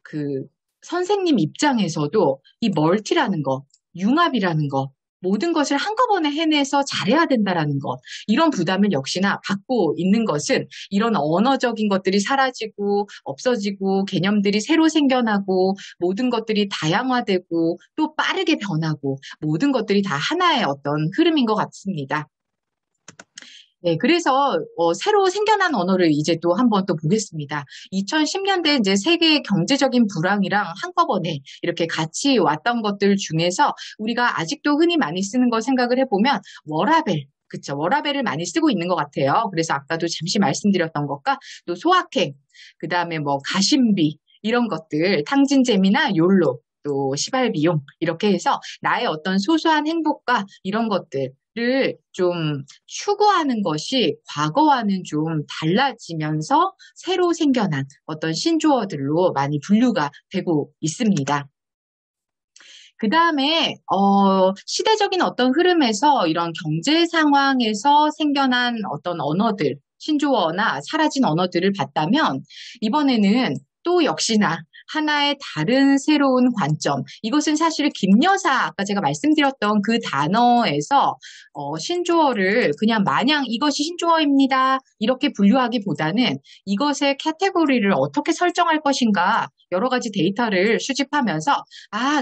Speaker 2: 그 선생님 입장에서도 이 멀티라는 거, 융합이라는 거 모든 것을 한꺼번에 해내서 잘해야 된다라는 것 이런 부담을 역시나 받고 있는 것은 이런 언어적인 것들이 사라지고 없어지고 개념들이 새로 생겨나고 모든 것들이 다양화되고 또 빠르게 변하고 모든 것들이 다 하나의 어떤 흐름인 것 같습니다. 네, 그래서 새로 생겨난 언어를 이제 또 한번 또 보겠습니다. 2010년대 이제 세계의 경제적인 불황이랑 한꺼번에 이렇게 같이 왔던 것들 중에서 우리가 아직도 흔히 많이 쓰는 거 생각을 해보면 워라밸. 그쵸. 워라밸을 많이 쓰고 있는 것 같아요. 그래서 아까도 잠시 말씀드렸던 것과 또 소확행, 그 다음에 뭐 가심비, 이런 것들, 탕진잼이나 욜로, 또 시발비용, 이렇게 해서 나의 어떤 소소한 행복과 이런 것들을 좀 추구하는 것이 과거와는 좀 달라지면서 새로 생겨난 어떤 신조어들로 많이 분류가 되고 있습니다. 그 다음에 시대적인 어떤 흐름에서 이런 경제 상황에서 생겨난 어떤 언어들, 신조어나 사라진 언어들을 봤다면 이번에는 또 역시나 하나의 다른 새로운 관점. 이것은 사실 김여사 아까 제가 말씀드렸던 그 단어에서 신조어를 그냥 마냥 이것이 신조어입니다. 이렇게 분류하기보다는 이것의 카테고리를 어떻게 설정할 것인가 여러 가지 데이터를 수집하면서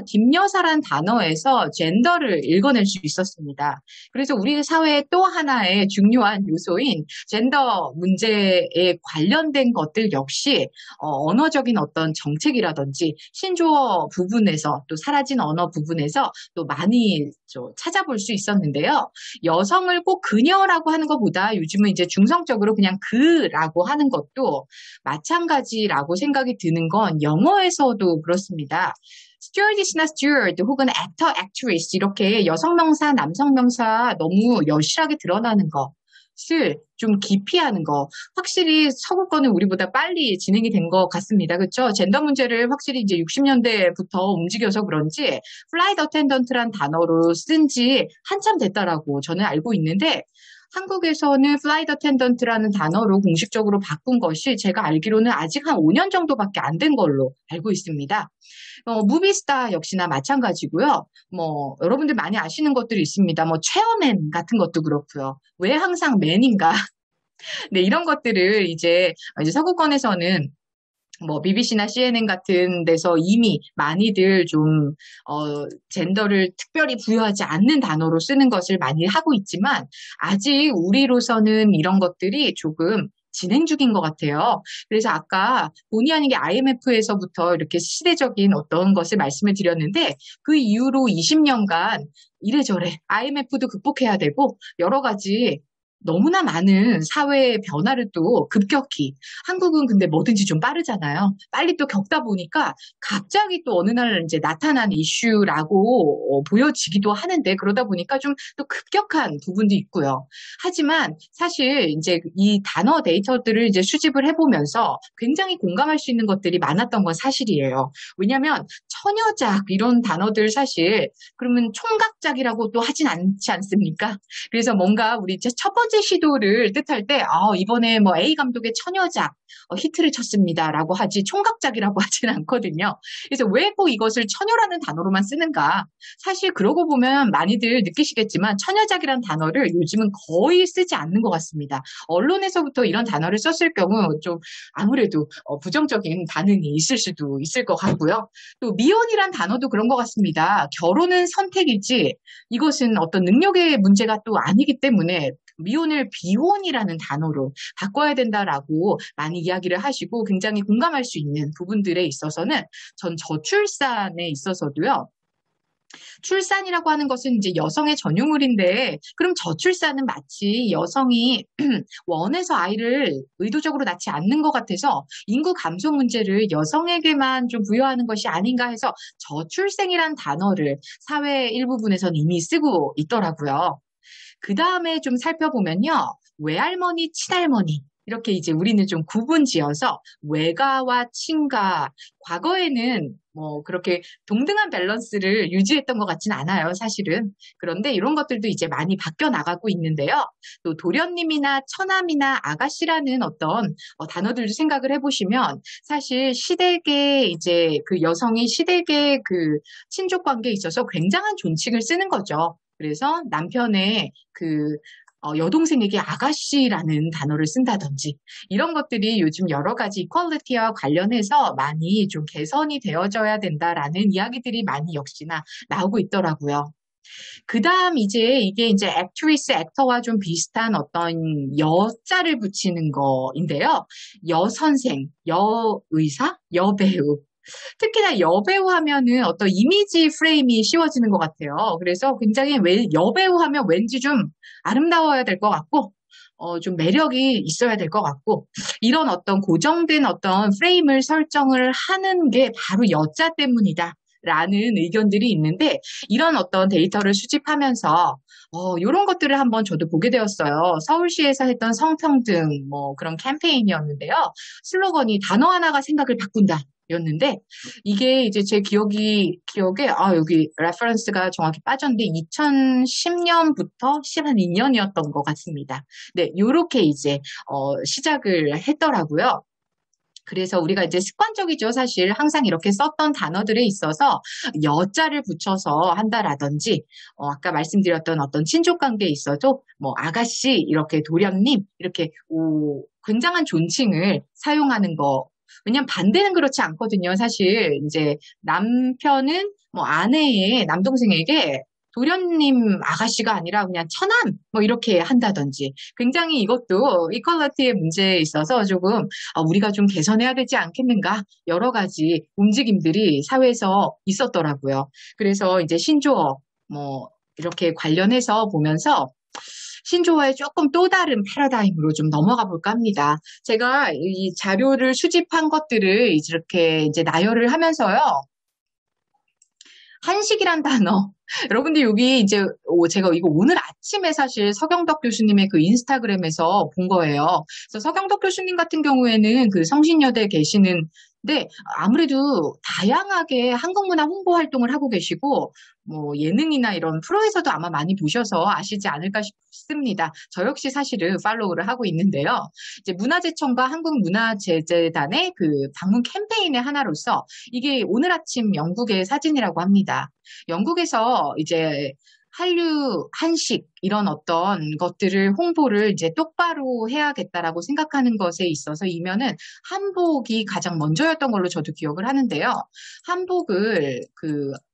Speaker 2: 김여사란 단어에서 젠더를 읽어낼 수 있었습니다. 그래서 우리 사회의 또 하나의 중요한 요소인 젠더 문제에 관련된 것들 역시 언어적인 어떤 정책이라든지 신조어 부분에서 또 사라진 언어 부분에서 또 많이 찾아볼 수 있었는데요. 여성을 꼭 그녀라고 하는 것보다 요즘은 이제 중성적으로 그냥 그라고 하는 것도 마찬가지라고 생각이 드는 건 영어에서도 그렇습니다. stewardess나 steward 혹은 actor, actress 이렇게 여성 명사, 남성 명사 너무 여실하게 드러나는 것을 좀 기피하는 거. 확실히 서구권은 우리보다 빨리 진행이 된 것 같습니다. 그렇죠? 젠더 문제를 확실히 이제 60년대부터 움직여서 그런지 flight attendant란 단어로 쓴 지 한참 됐다라고 저는 알고 있는데 한국에서는 flight attendant라는 단어로 공식적으로 바꾼 것이 제가 알기로는 아직 한 5년 정도밖에 안 된 걸로 알고 있습니다. 무비스타 역시나 마찬가지고요. 여러분들 많이 아시는 것들이 있습니다. 체어맨 같은 것도 그렇고요. 왜 항상 맨인가? 네, 이런 것들을 이제 서구권에서는 BBC나 CNN 같은 데서 이미 많이들 좀, 젠더를 특별히 부여하지 않는 단어로 쓰는 것을 많이 하고 있지만, 아직 우리로서는 이런 것들이 조금 진행 중인 것 같아요. 그래서 아까 본의 아니게 IMF에서부터 이렇게 시대적인 어떤 것을 말씀을 드렸는데, 그 이후로 20년간 이래저래 IMF도 극복해야 되고, 여러 가지 너무나 많은 사회의 변화를 또 급격히 한국은 근데 뭐든지 좀 빠르잖아요. 빨리 또 겪다 보니까 갑자기 또 어느 날 이제 나타난 이슈라고 보여지기도 하는데 그러다 보니까 좀 또 급격한 부분도 있고요. 하지만 사실 이제 이 단어 데이터들을 이제 수집을 해보면서 굉장히 공감할 수 있는 것들이 많았던 건 사실이에요. 왜냐하면 처녀작 이런 단어들 사실 그러면 총각작이라고 또 하진 않지 않습니까? 그래서 뭔가 우리 이제 첫 번째 시도를 뜻할 때, 이번에 A 감독의 처녀작 히트를 쳤습니다라고 하지 총각작이라고 하진 않거든요. 그래서 왜 꼭 이것을 처녀라는 단어로만 쓰는가? 사실 그러고 보면 많이들 느끼시겠지만 처녀작이라는 단어를 요즘은 거의 쓰지 않는 것 같습니다. 언론에서부터 이런 단어를 썼을 경우 좀 아무래도 부정적인 반응이 있을 수도 있을 것 같고요. 또 미혼이란 단어도 그런 것 같습니다. 결혼은 선택이지 이것은 어떤 능력의 문제가 또 아니기 때문에 미혼을 비혼이라는 단어로 바꿔야 된다라고 많이 이야기를 하시고 굉장히 공감할 수 있는 부분들에 있어서는 전 저출산에 있어서도요. 출산이라고 하는 것은 이제 여성의 전유물인데 그럼 저출산은 마치 여성이 원해서 아이를 의도적으로 낳지 않는 것 같아서 인구 감소 문제를 여성에게만 좀 부여하는 것이 아닌가 해서 저출생이란 단어를 사회 일부분에서는 이미 쓰고 있더라고요. 그 다음에 좀 살펴보면요. 외할머니, 친할머니. 이렇게 이제 우리는 좀 구분 지어서 외가와 친가. 과거에는 그렇게 동등한 밸런스를 유지했던 것 같진 않아요, 사실은. 그런데 이런 것들도 이제 많이 바뀌어 나가고 있는데요. 또 도련님이나 처남이나 아가씨라는 어떤 단어들도 생각을 해보시면 사실 시댁의 이제 그 여성이 시댁의 그 친족 관계에 있어서 굉장한 존칭을 쓰는 거죠. 그래서 남편의 여동생에게 아가씨라는 단어를 쓴다든지 이런 것들이 요즘 여러 가지 이퀄리티와 관련해서 많이 좀 개선이 되어져야 된다라는 이야기들이 많이 역시나 나오고 있더라고요. 그 다음 이게 이제 액트리스, 액터와 좀 비슷한 어떤 여자를 붙이는 거인데요. 여선생, 여의사, 여배우. 특히나 여배우 하면은 어떤 이미지 프레임이 씌워지는 것 같아요. 그래서 굉장히 여배우 하면 왠지 좀 아름다워야 될 것 같고, 좀 매력이 있어야 될 것 같고, 이런 어떤 고정된 어떤 프레임을 설정을 하는 게 바로 여자 때문이다. 라는 의견들이 있는데, 이런 어떤 데이터를 수집하면서, 이런 것들을 한번 저도 보게 되었어요. 서울시에서 했던 성평등, 그런 캠페인이었는데요. 슬로건이 단어 하나가 생각을 바꾼다. 였는데, 이게 이제 제 기억에, 여기 레퍼런스가 정확히 빠졌는데, 2010년부터 12년이었던 것 같습니다. 네, 요렇게 이제, 시작을 했더라고요. 그래서 우리가 이제 습관적이죠. 사실 항상 이렇게 썼던 단어들에 있어서 여자를 붙여서 한다라든지, 아까 말씀드렸던 어떤 친족관계에 있어도 아가씨, 이렇게 도련님, 이렇게 굉장한 존칭을 사용하는 거. 왜냐면 반대는 그렇지 않거든요. 사실 이제 남편은 아내의 남동생에게 도련님 아가씨가 아니라 그냥 처남 이렇게 한다든지 굉장히 이것도 이퀄리티의 문제에 있어서 조금 우리가 좀 개선해야 되지 않겠는가 여러 가지 움직임들이 사회에서 있었더라고요. 그래서 이제 신조어 이렇게 관련해서 보면서 신조어의 조금 또 다른 패러다임으로 좀 넘어가 볼까 합니다. 제가 이 자료를 수집한 것들을 이렇게 이제 나열을 하면서요. 한식이란 단어. 여러분들 여기 이제 제가 이거 오늘 아침에 사실 서경덕 교수님의 그 인스타그램에서 본 거예요. 그래서 서경덕 교수님 같은 경우에는 그 성신여대에 계시는데 아무래도 다양하게 한국문화 홍보 활동을 하고 계시고 예능이나 이런 프로에서도 아마 많이 보셔서 아시지 않을까 싶습니다. 저 역시 사실은 팔로우를 하고 있는데요. 이제 문화재청과 한국문화재재단의 그 방문 캠페인의 하나로서 이게 오늘 아침 영국의 사진이라고 합니다. 영국에서 이제 한류, 한식 이런 어떤 것들을 홍보를 이제 똑바로 해야겠다라고 생각하는 것에 있어서 이면은 한복이 가장 먼저였던 걸로 저도 기억을 하는데요. 한복을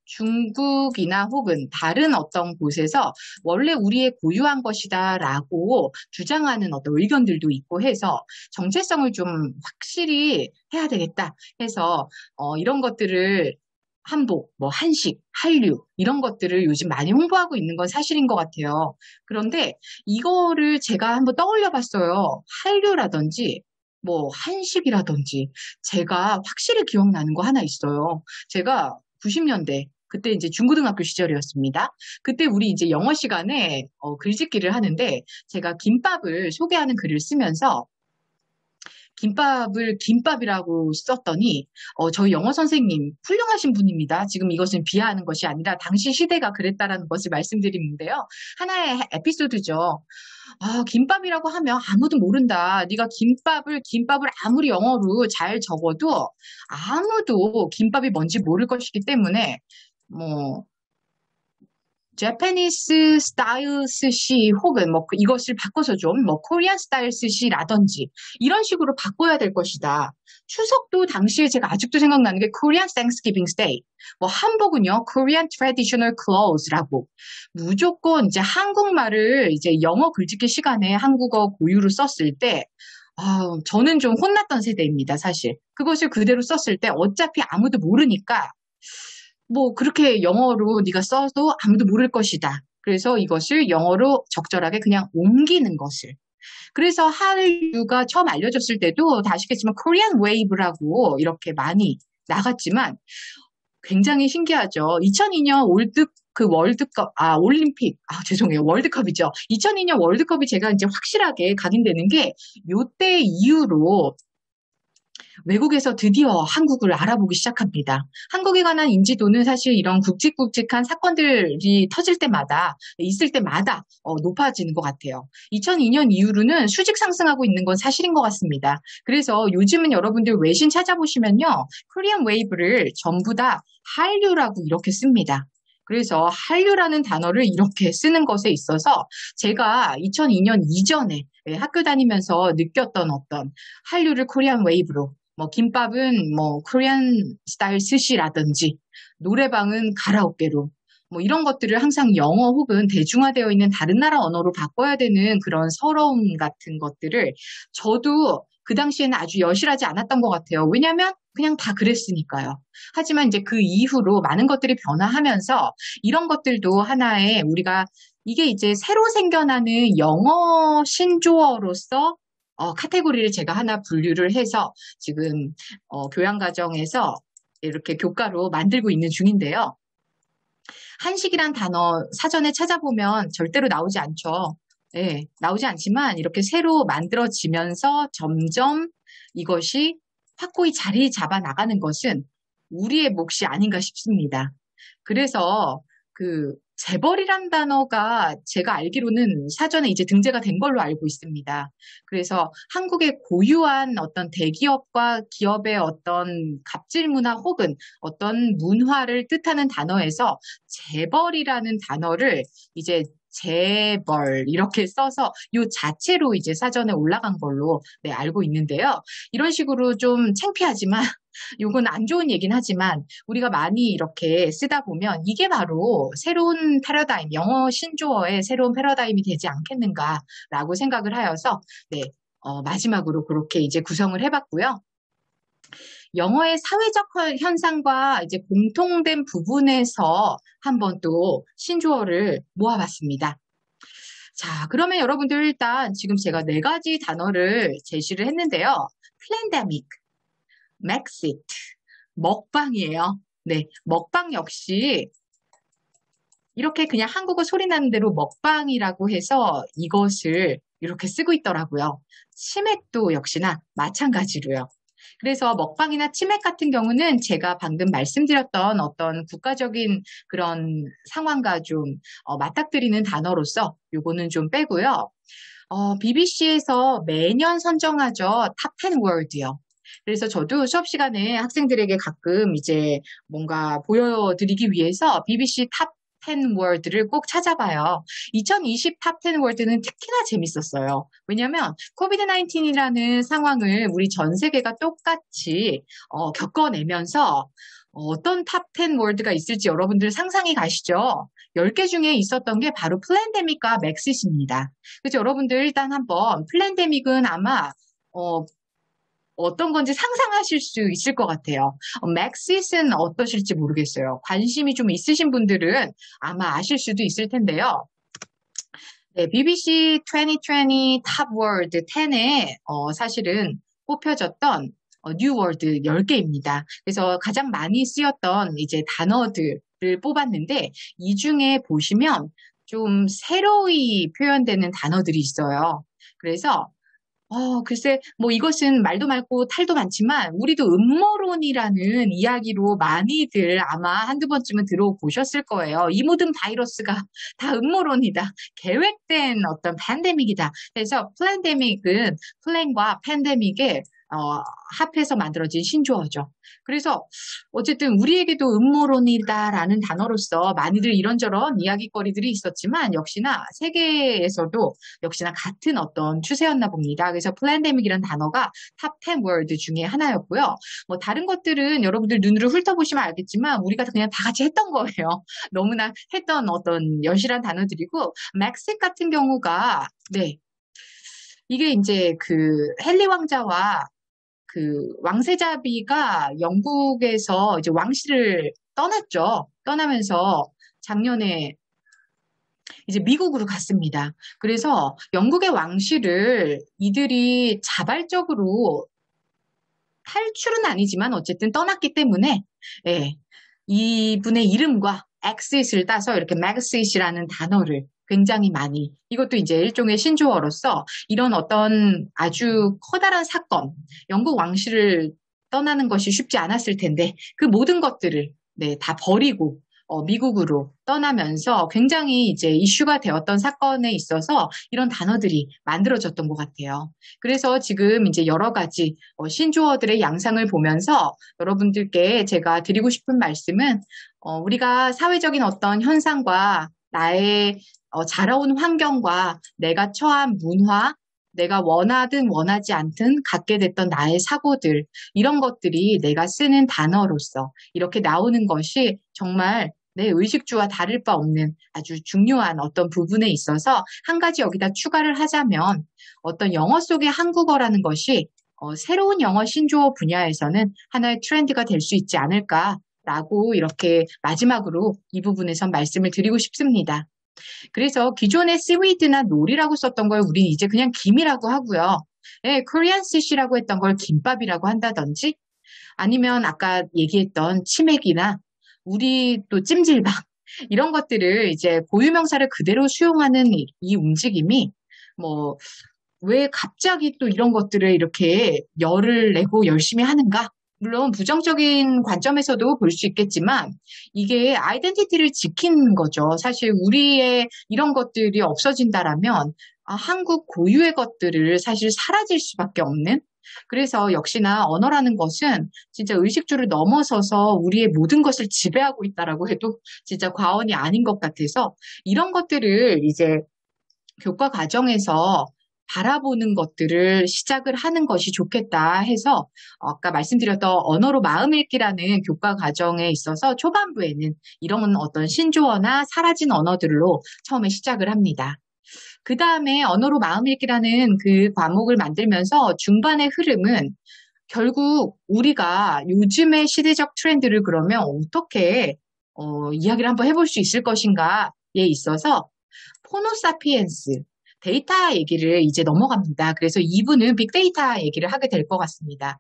Speaker 2: 중국이나 혹은 다른 어떤 곳에서 원래 우리의 고유한 것이다라고 주장하는 어떤 의견들도 있고 해서 정체성을 좀 확실히 해야 되겠다 해서 이런 것들을 한복, 한식, 한류 이런 것들을 요즘 많이 홍보하고 있는 건 사실인 것 같아요. 그런데 이거를 제가 한번 떠올려 봤어요. 한류라든지 한식이라든지 제가 확실히 기억나는 거 하나 있어요. 제가 90년대 그때 이제 중고등학교 시절이었습니다. 그때 우리 이제 영어 시간에 글짓기를 하는데 제가 김밥을 소개하는 글을 쓰면서 김밥을 김밥이라고 썼더니 저희 영어 선생님 훌륭하신 분입니다. 지금 이것은 비하하는 것이 아니라 당시 시대가 그랬다라는 것을 말씀드리는데요. 하나의 에피소드죠. 김밥이라고 하면 아무도 모른다. 네가 김밥을 아무리 영어로 잘 적어도 아무도 김밥이 뭔지 모를 것이기 때문에 Japanese 스타일 스시 혹은 이것을 바꿔서 좀 Korean 스타일 스시라든지 이런 식으로 바꿔야 될 것이다. 추석도 당시에 제가 아직도 생각나는 게 Korean Thanksgiving Day. 한복은요 Korean Traditional Clothes라고 무조건 이제 한국말을 이제 영어 글짓기 시간에 한국어 고유로 썼을 때 저는 좀 혼났던 세대입니다, 사실. 그것을 그대로 썼을 때 어차피 아무도 모르니까 그렇게 영어로 네가 써도 아무도 모를 것이다. 그래서 이것을 영어로 적절하게 그냥 옮기는 것을. 그래서 한류가 처음 알려졌을 때도 다시겠지만 Korean Wave라고 이렇게 많이 나갔지만 굉장히 신기하죠. 2002년 월드컵이죠. 2002년 월드컵이 제가 이제 확실하게 각인되는 게 요때 이후로 외국에서 드디어 한국을 알아보기 시작합니다. 한국에 관한 인지도는 사실 이런 굵직굵직한 사건들이 있을 때마다 높아지는 것 같아요. 2002년 이후로는 수직 상승하고 있는 건 사실인 것 같습니다. 그래서 요즘은 여러분들 외신 찾아보시면요. 코리안 웨이브를 전부 다 한류라고 이렇게 씁니다. 그래서 한류라는 단어를 이렇게 쓰는 것에 있어서 제가 2002년 이전에 학교 다니면서 느꼈던 어떤 한류를 코리안 웨이브로 김밥은 코리안 스타일 스시라든지 노래방은 가라오케로 뭐 이런 것들을 항상 영어 혹은 대중화되어 있는 다른 나라 언어로 바꿔야 되는 그런 서러움 같은 것들을 저도 그 당시에는 아주 여실하지 않았던 것 같아요. 왜냐하면 그냥 다 그랬으니까요. 하지만 이제 그 이후로 많은 것들이 변화하면서 이런 것들도 하나의 우리가 이게 이제 새로 생겨나는 영어 신조어로서 카테고리를 제가 하나 분류를 해서 지금 교양과정에서 이렇게 교과로 만들고 있는 중인데요. 한식이란 단어 사전에 찾아보면 절대로 나오지 않죠. 네, 나오지 않지만 이렇게 새로 만들어지면서 점점 이것이 확고히 자리 잡아 나가는 것은 우리의 몫이 아닌가 싶습니다. 그래서 그 재벌이란 단어가 제가 알기로는 사전에 이제 등재가 된 걸로 알고 있습니다. 그래서 한국의 고유한 어떤 대기업과 기업의 어떤 갑질 문화 혹은 어떤 문화를 뜻하는 단어에서 재벌이라는 단어를 이제 재벌 이렇게 써서 요 자체로 이제 사전에 올라간 걸로 네, 알고 있는데요. 이런 식으로 좀 창피하지만 요건 안 좋은 얘긴 하지만 우리가 많이 이렇게 쓰다 보면 이게 바로 새로운 패러다임, 영어 신조어의 새로운 패러다임이 되지 않겠는가라고 생각을 하여서 네, 마지막으로 그렇게 이제 구성을 해봤고요. 영어의 사회적 현상과 이제 공통된 부분에서 한번 또 신조어를 모아봤습니다. 자, 그러면 여러분들 일단 지금 제가 4가지 단어를 제시를 했는데요. 플랜데믹, 맥시트, 먹방이에요. 네, 먹방 역시 이렇게 그냥 한국어 소리 나는 대로 먹방이라고 해서 이것을 이렇게 쓰고 있더라고요. 치맥도 역시나 마찬가지로요. 그래서 먹방이나 치맥 같은 경우는 제가 방금 말씀드렸던 어떤 국가적인 그런 상황과 좀 맞닥뜨리는 단어로서 요거는 좀 빼고요. BBC에서 매년 선정하죠. 탑 10 월드요. 그래서 저도 수업 시간에 학생들에게 가끔 이제 뭔가 보여드리기 위해서 BBC 탑 10 월드를 꼭 찾아봐요. 2020 탑 10 월드는 특히나 재밌었어요. 왜냐하면 코비드 19이라는 상황을 우리 전 세계가 똑같이 겪어내면서 어떤 탑 10 월드가 있을지 여러분들 상상이 가시죠? 10개 중에 있었던 게 바로 플랜데믹과 맥시스입니다. 그래서 여러분들 일단 한번 플랜데믹은 아마 어떤 건지 상상하실 수 있을 것 같아요. 맥시스는 어떠실지 모르겠어요. 관심이 좀 있으신 분들은 아마 아실 수도 있을 텐데요. 네, BBC 2020 탑 월드 10에 사실은 뽑혀졌던 뉴 월드 10개입니다. 그래서 가장 많이 쓰였던 이제 단어들을 뽑았는데 이 중에 보시면 좀 새로이 표현되는 단어들이 있어요. 그래서 글쎄, 뭐 이것은 말도 많고 탈도 많지만 우리도 음모론이라는 이야기로 많이들 아마 한두 번쯤은 들어보셨을 거예요. 이 모든 바이러스가 다 음모론이다. 계획된 어떤 팬데믹이다. 그래서 플랜데믹은 플랜과 팬데믹의 합해서 만들어진 신조어죠. 그래서 어쨌든 우리에게도 음모론이다라는 단어로서 많이들 이런저런 이야기거리들이 있었지만 역시나 세계에서도 역시나 같은 어떤 추세였나 봅니다. 그래서 플랜데믹이라는 단어가 탑 10 월드 중에 하나였고요. 뭐 다른 것들은 여러분들 눈으로 훑어보시면 알겠지만 우리가 그냥 다 같이 했던 거예요. 너무나 했던 어떤 여실한 단어들이고 맥식 같은 경우가 네. 이게 이제 그 헨리 왕자와 그 왕세자비가 영국에서 이제 왕실을 떠났죠. 떠나면서 작년에 이제 미국으로 갔습니다. 그래서 영국의 왕실을 이들이 자발적으로 탈출은 아니지만 어쨌든 떠났기 때문에 예, 이분의 이름과 엑싯을 따서 이렇게 맥시시라는 단어를 굉장히 많이 이것도 이제 일종의 신조어로서 이런 어떤 아주 커다란 사건, 영국 왕실을 떠나는 것이 쉽지 않았을 텐데 그 모든 것들을 네, 다 버리고 미국으로 떠나면서 굉장히 이제 이슈가 되었던 사건에 있어서 이런 단어들이 만들어졌던 것 같아요. 그래서 지금 이제 여러 가지 신조어들의 양상을 보면서 여러분들께 제가 드리고 싶은 말씀은 우리가 사회적인 어떤 현상과 나의 자라온 환경과 내가 처한 문화, 내가 원하든 원하지 않든 갖게 됐던 나의 사고들, 이런 것들이 내가 쓰는 단어로서 이렇게 나오는 것이 정말 네, 의식주와 다를 바 없는 아주 중요한 어떤 부분에 있어서 한 가지 여기다 추가를 하자면 어떤 영어 속의 한국어라는 것이 새로운 영어 신조어 분야에서는 하나의 트렌드가 될 수 있지 않을까라고 이렇게 마지막으로 이 부분에선 말씀을 드리고 싶습니다. 그래서 기존의 seaweed나 놀이라고 썼던 걸 우린 이제 그냥 김이라고 하고요. 네, Korean sish라고 했던 걸 김밥이라고 한다든지 아니면 아까 얘기했던 치맥이나 우리 또 찜질방 이런 것들을 이제 고유명사를 그대로 수용하는 이 움직임이 뭐 왜 갑자기 또 이런 것들을 이렇게 열을 내고 열심히 하는가? 물론 부정적인 관점에서도 볼 수 있겠지만 이게 아이덴티티를 지키는 거죠. 사실 우리의 이런 것들이 없어진다라면 한국 고유의 것들을 사실 사라질 수밖에 없는 그래서 역시나 언어라는 것은 진짜 의식주를 넘어서서 우리의 모든 것을 지배하고 있다라고 해도 진짜 과언이 아닌 것 같아서 이런 것들을 이제 교과 과정에서 바라보는 것들을 시작을 하는 것이 좋겠다 해서 아까 말씀드렸던 언어로 마음 읽기라는 교과 과정에 있어서 초반부에는 이런 어떤 신조어나 사라진 언어들로 처음에 시작을 합니다. 그 다음에 언어로 마음 읽기라는 그 과목을 만들면서 중반의 흐름은 결국 우리가 요즘의 시대적 트렌드를 그러면 어떻게 이야기를 한번 해볼 수 있을 것인가에 있어서 포노사피엔스, 데이터 얘기를 이제 넘어갑니다. 그래서 2부는 빅데이터 얘기를 하게 될 것 같습니다.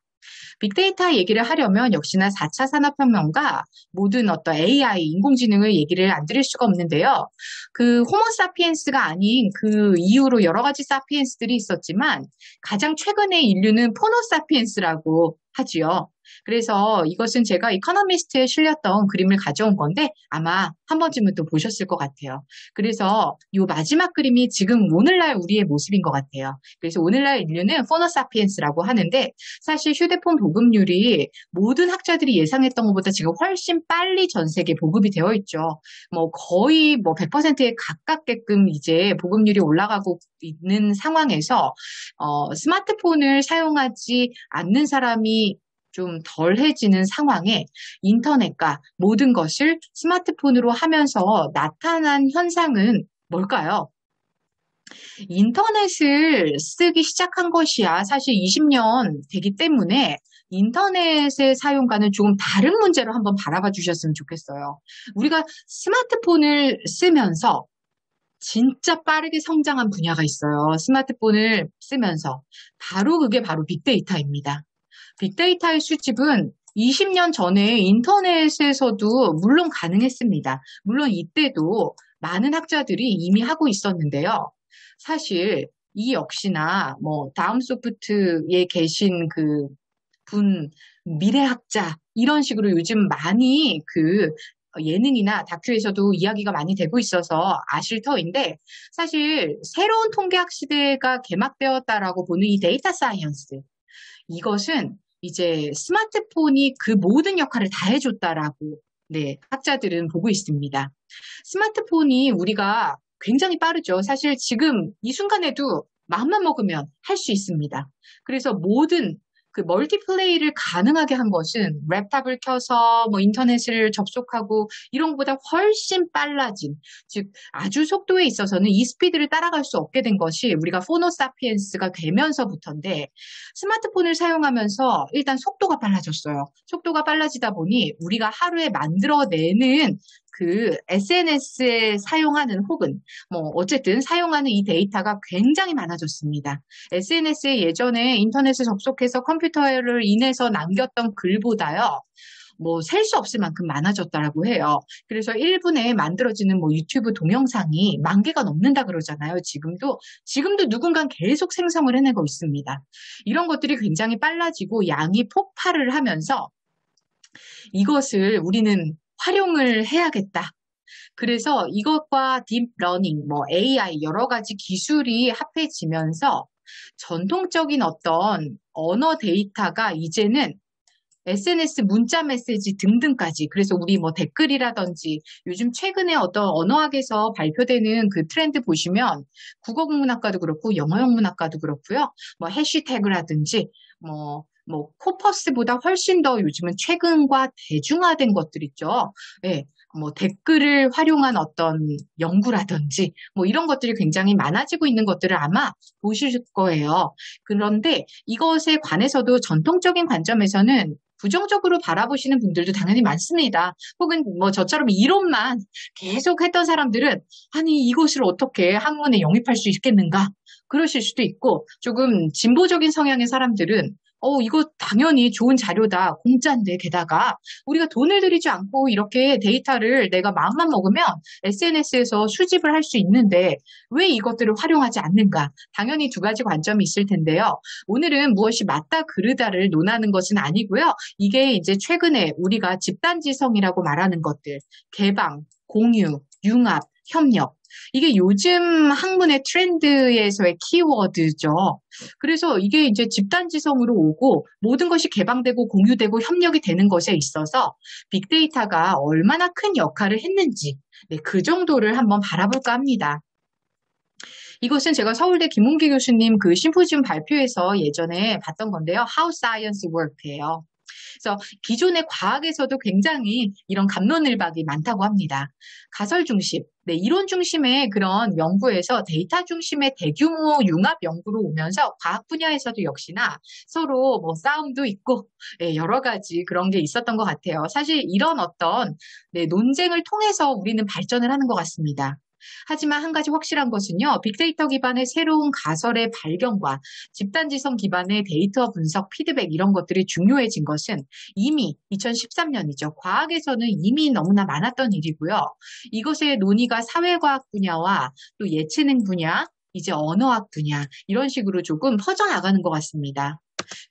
Speaker 2: 빅데이터 얘기를 하려면 역시나 4차 산업혁명과 모든 어떤 AI, 인공지능을 얘기를 안 드릴 수가 없는데요. 그 호모사피엔스가 아닌 그 이후로 여러 가지 사피엔스들이 있었지만 가장 최근에 인류는 포노사피엔스라고 하지요. 그래서 이것은 제가 이코노미스트에 실렸던 그림을 가져온 건데 아마 한 번쯤은 또 보셨을 것 같아요. 그래서 이 마지막 그림이 지금 오늘날 우리의 모습인 것 같아요. 그래서 오늘날 인류는 포노사피엔스라고 하는데 사실 휴대폰 보급률이 모든 학자들이 예상했던 것보다 지금 훨씬 빨리 전 세계 보급이 되어 있죠. 뭐 거의 뭐 100%에 가깝게끔 이제 보급률이 올라가고 있는 상황에서 스마트폰을 사용하지 않는 사람이 좀 덜해지는 상황에 인터넷과 모든 것을 스마트폰으로 하면서 나타난 현상은 뭘까요? 인터넷을 쓰기 시작한 것이야 사실 20년 되기 때문에 인터넷의 사용과는 조금 다른 문제로 한번 바라봐 주셨으면 좋겠어요. 우리가 스마트폰을 쓰면서 진짜 빠르게 성장한 분야가 있어요. 스마트폰을 쓰면서. 그게 바로 빅데이터입니다. 빅데이터의 수집은 20년 전에 인터넷에서도 물론 가능했습니다. 물론 이때도 많은 학자들이 이미 하고 있었는데요. 사실 이 역시나 뭐 다음 소프트에 계신 그 분 미래학자 이런 식으로 요즘 많이 그 예능이나 다큐에서도 이야기가 많이 되고 있어서 아실 터인데 사실 새로운 통계학 시대가 개막되었다라고 보는 이 데이터 사이언스 이것은 이제 스마트폰이 그 모든 역할을 다 해줬다라고 네, 학자들은 보고 있습니다. 스마트폰이 우리가 굉장히 빠르죠. 사실 지금 이 순간에도 마음만 먹으면 할 수 있습니다. 그래서 모든 그 멀티플레이를 가능하게 한 것은 랩탑을 켜서 뭐 인터넷을 접속하고 이런 것보다 훨씬 빨라진 즉 아주 속도에 있어서는 이 스피드를 따라갈 수 없게 된 것이 우리가 포노사피엔스가 되면서부터인데 스마트폰을 사용하면서 일단 속도가 빨라졌어요. 속도가 빨라지다 보니 우리가 하루에 만들어내는 그 SNS에 사용하는 혹은 뭐 어쨌든 사용하는 이 데이터가 굉장히 많아졌습니다. SNS에 예전에 인터넷에 접속해서 컴퓨터를 인해서 남겼던 글보다요. 뭐 셀 수 없을 만큼 많아졌다라고 해요. 그래서 1분에 만들어지는 뭐 유튜브 동영상이 10,000개가 넘는다 그러잖아요. 지금도 누군가 계속 생성을 해내고 있습니다. 이런 것들이 굉장히 빨라지고 양이 폭발을 하면서 이것을 우리는 활용을 해야겠다. 그래서 이것과 딥러닝, 뭐 AI 여러 가지 기술이 합해지면서 전통적인 어떤 언어 데이터가 이제는 SNS, 문자 메시지 등등까지 그래서 우리 뭐 댓글이라든지 요즘 최근에 어떤 언어학에서 발표되는 그 트렌드 보시면 국어 국문학과도 그렇고 영어 영문학과도 그렇고요. 뭐 해시태그라든지 뭐 코퍼스보다 훨씬 더 요즘은 최근과 대중화된 것들 있죠. 네. 뭐 댓글을 활용한 어떤 연구라든지 뭐 이런 것들이 굉장히 많아지고 있는 것들을 아마 보실 거예요. 그런데 이것에 관해서도 전통적인 관점에서는 부정적으로 바라보시는 분들도 당연히 많습니다. 혹은 뭐 저처럼 이론만 계속 했던 사람들은 아니 이것을 어떻게 학문에 영입할 수 있겠는가? 그러실 수도 있고 조금 진보적인 성향의 사람들은 이거 당연히 좋은 자료다. 공짜인데 게다가 우리가 돈을 들이지 않고 이렇게 데이터를 내가 마음만 먹으면 SNS에서 수집을 할 수 있는데 왜 이것들을 활용하지 않는가? 당연히 두 가지 관점이 있을 텐데요. 오늘은 무엇이 맞다 그르다를 논하는 것은 아니고요. 이게 이제 최근에 우리가 집단지성이라고 말하는 것들, 개방, 공유, 융합, 협력. 이게 요즘 학문의 트렌드에서의 키워드죠. 그래서 이게 이제 집단지성으로 오고 모든 것이 개방되고 공유되고 협력이 되는 것에 있어서 빅데이터가 얼마나 큰 역할을 했는지 그 정도를 한번 바라볼까 합니다. 이것은 제가 서울대 김홍기 교수님 그 심포지움 발표에서 예전에 봤던 건데요. How Science Work예요. 그래서 기존의 과학에서도 굉장히 이런 갑론을박이 많다고 합니다. 가설 중심, 이론 중심의 그런 연구에서 데이터 중심의 대규모 융합 연구로 오면서 과학 분야에서도 역시나 서로 뭐 싸움도 있고 여러 가지 그런 게 있었던 것 같아요. 사실 이런 어떤 논쟁을 통해서 우리는 발전을 하는 것 같습니다. 하지만 한 가지 확실한 것은요. 빅데이터 기반의 새로운 가설의 발견과 집단지성 기반의 데이터 분석, 피드백 이런 것들이 중요해진 것은 이미 2013년이죠. 과학에서는 이미 너무나 많았던 일이고요. 이것의 논의가 사회과학 분야와 또 예체능 분야, 이제 언어학 분야 이런 식으로 조금 퍼져나가는 것 같습니다.